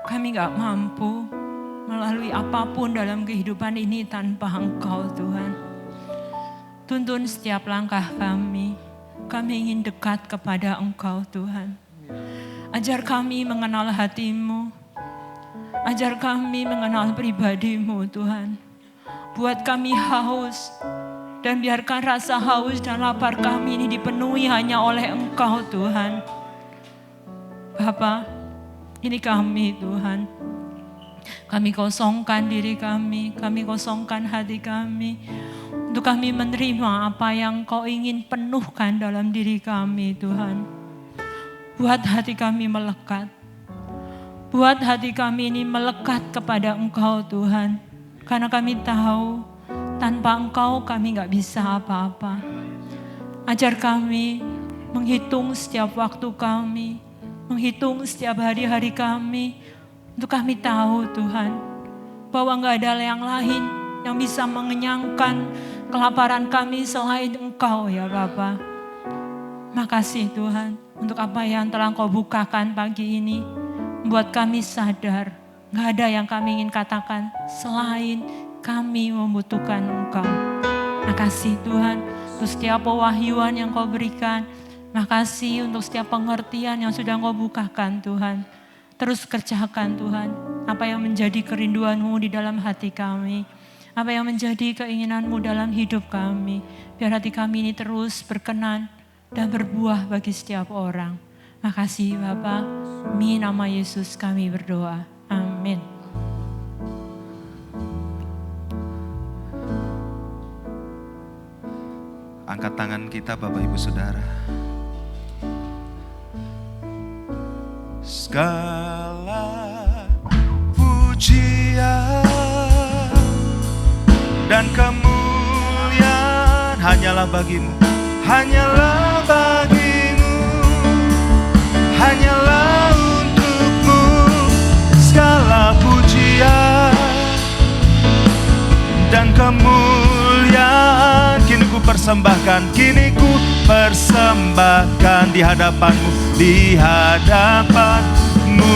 Kami gak mampu melalui apapun dalam kehidupan ini tanpa Engkau Tuhan. Tuntun setiap langkah kami. Kami ingin dekat kepada Engkau Tuhan. Ajar kami mengenal hati-Mu. Ajar kami mengenal pribadi-Mu Tuhan. Buat kami haus. Dan biarkan rasa haus dan lapar kami ini dipenuhi hanya oleh Engkau Tuhan. Bapa, ini kami Tuhan. Kami kosongkan diri kami kosongkan hati kami. Untuk kami menerima apa yang Kau ingin penuhkan dalam diri kami Tuhan. Buat hati kami melekat. Buat hati kami ini melekat kepada Engkau Tuhan. Karena kami tahu tanpa Engkau kami gak bisa apa-apa. Ajar kami menghitung setiap waktu kami. Menghitung setiap hari-hari kami. Untuk kami tahu Tuhan. Bahwa gak ada yang lain yang bisa mengenyangkan kelaparan kami selain Engkau ya Bapa. Makasih Tuhan untuk apa yang telah Engkau bukakan pagi ini. Buat kami sadar. Gak ada yang kami ingin katakan selain kami membutuhkan Engkau. Makasih Tuhan untuk setiap pewahyuan yang Kau berikan. Makasih untuk setiap pengertian yang sudah Kau bukakan Tuhan. Terus kerjakan Tuhan apa yang menjadi kerinduan-Mu di dalam hati kami. Apa yang menjadi keinginan-Mu dalam hidup kami. Biar hati kami ini terus berkenan dan berbuah bagi setiap orang. Makasih Bapa. Demi nama Yesus kami berdoa. Amin. Angkat tangan kita Bapak Ibu Saudara. Segala pujian dan kemuliaan hanyalah bagimu, hanyalah bagimu, hanyalah untukmu. Segala pujian dan kemuliaan kini ku persembahkan, kini ku persembahkan di hadapanmu, di hadapanmu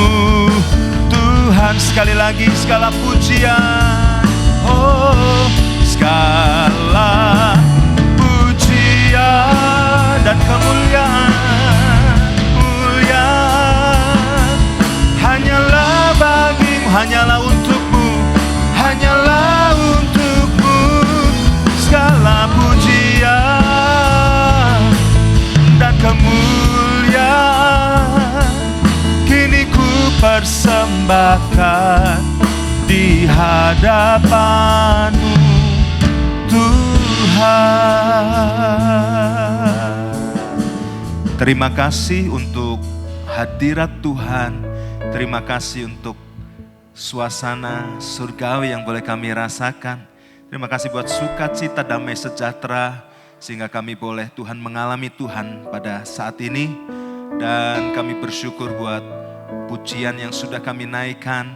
Tuhan. Sekali lagi segala pujian, oh segala pujian dan kemuliaan, hanyalah bagimu, hanyalah untukmu, hanyalah untukmu. Segala pujian dan kemuliaan kini ku persembahkan di hadapanmu Tuhan. Terima kasih untuk hadirat Tuhan. Terima kasih untuk suasana surgawi yang boleh kami rasakan. Terima kasih buat sukacita, damai sejahtera, sehingga kami boleh Tuhan mengalami Tuhan pada saat ini. Dan kami bersyukur buat pujian yang sudah kami naikkan,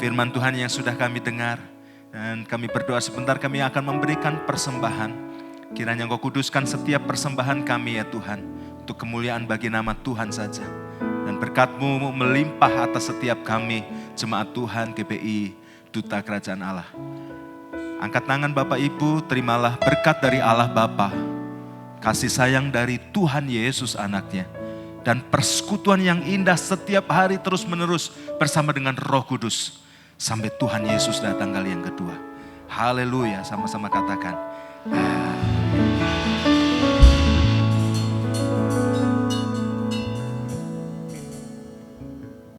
firman Tuhan yang sudah kami dengar. Dan kami berdoa sebentar kami akan memberikan persembahan. Kiranya Engkau kuduskan setiap persembahan kami ya Tuhan, untuk kemuliaan bagi nama Tuhan saja. Dan berkat-Mu melimpah atas setiap kami, jemaat Tuhan GPI, Duta Kerajaan Allah. Angkat tangan Bapak Ibu, terimalah berkat dari Allah Bapa, kasih sayang dari Tuhan Yesus anaknya, dan persekutuan yang indah setiap hari terus menerus bersama dengan Roh Kudus, sampai Tuhan Yesus datang kali yang kedua. Haleluya, sama-sama katakan.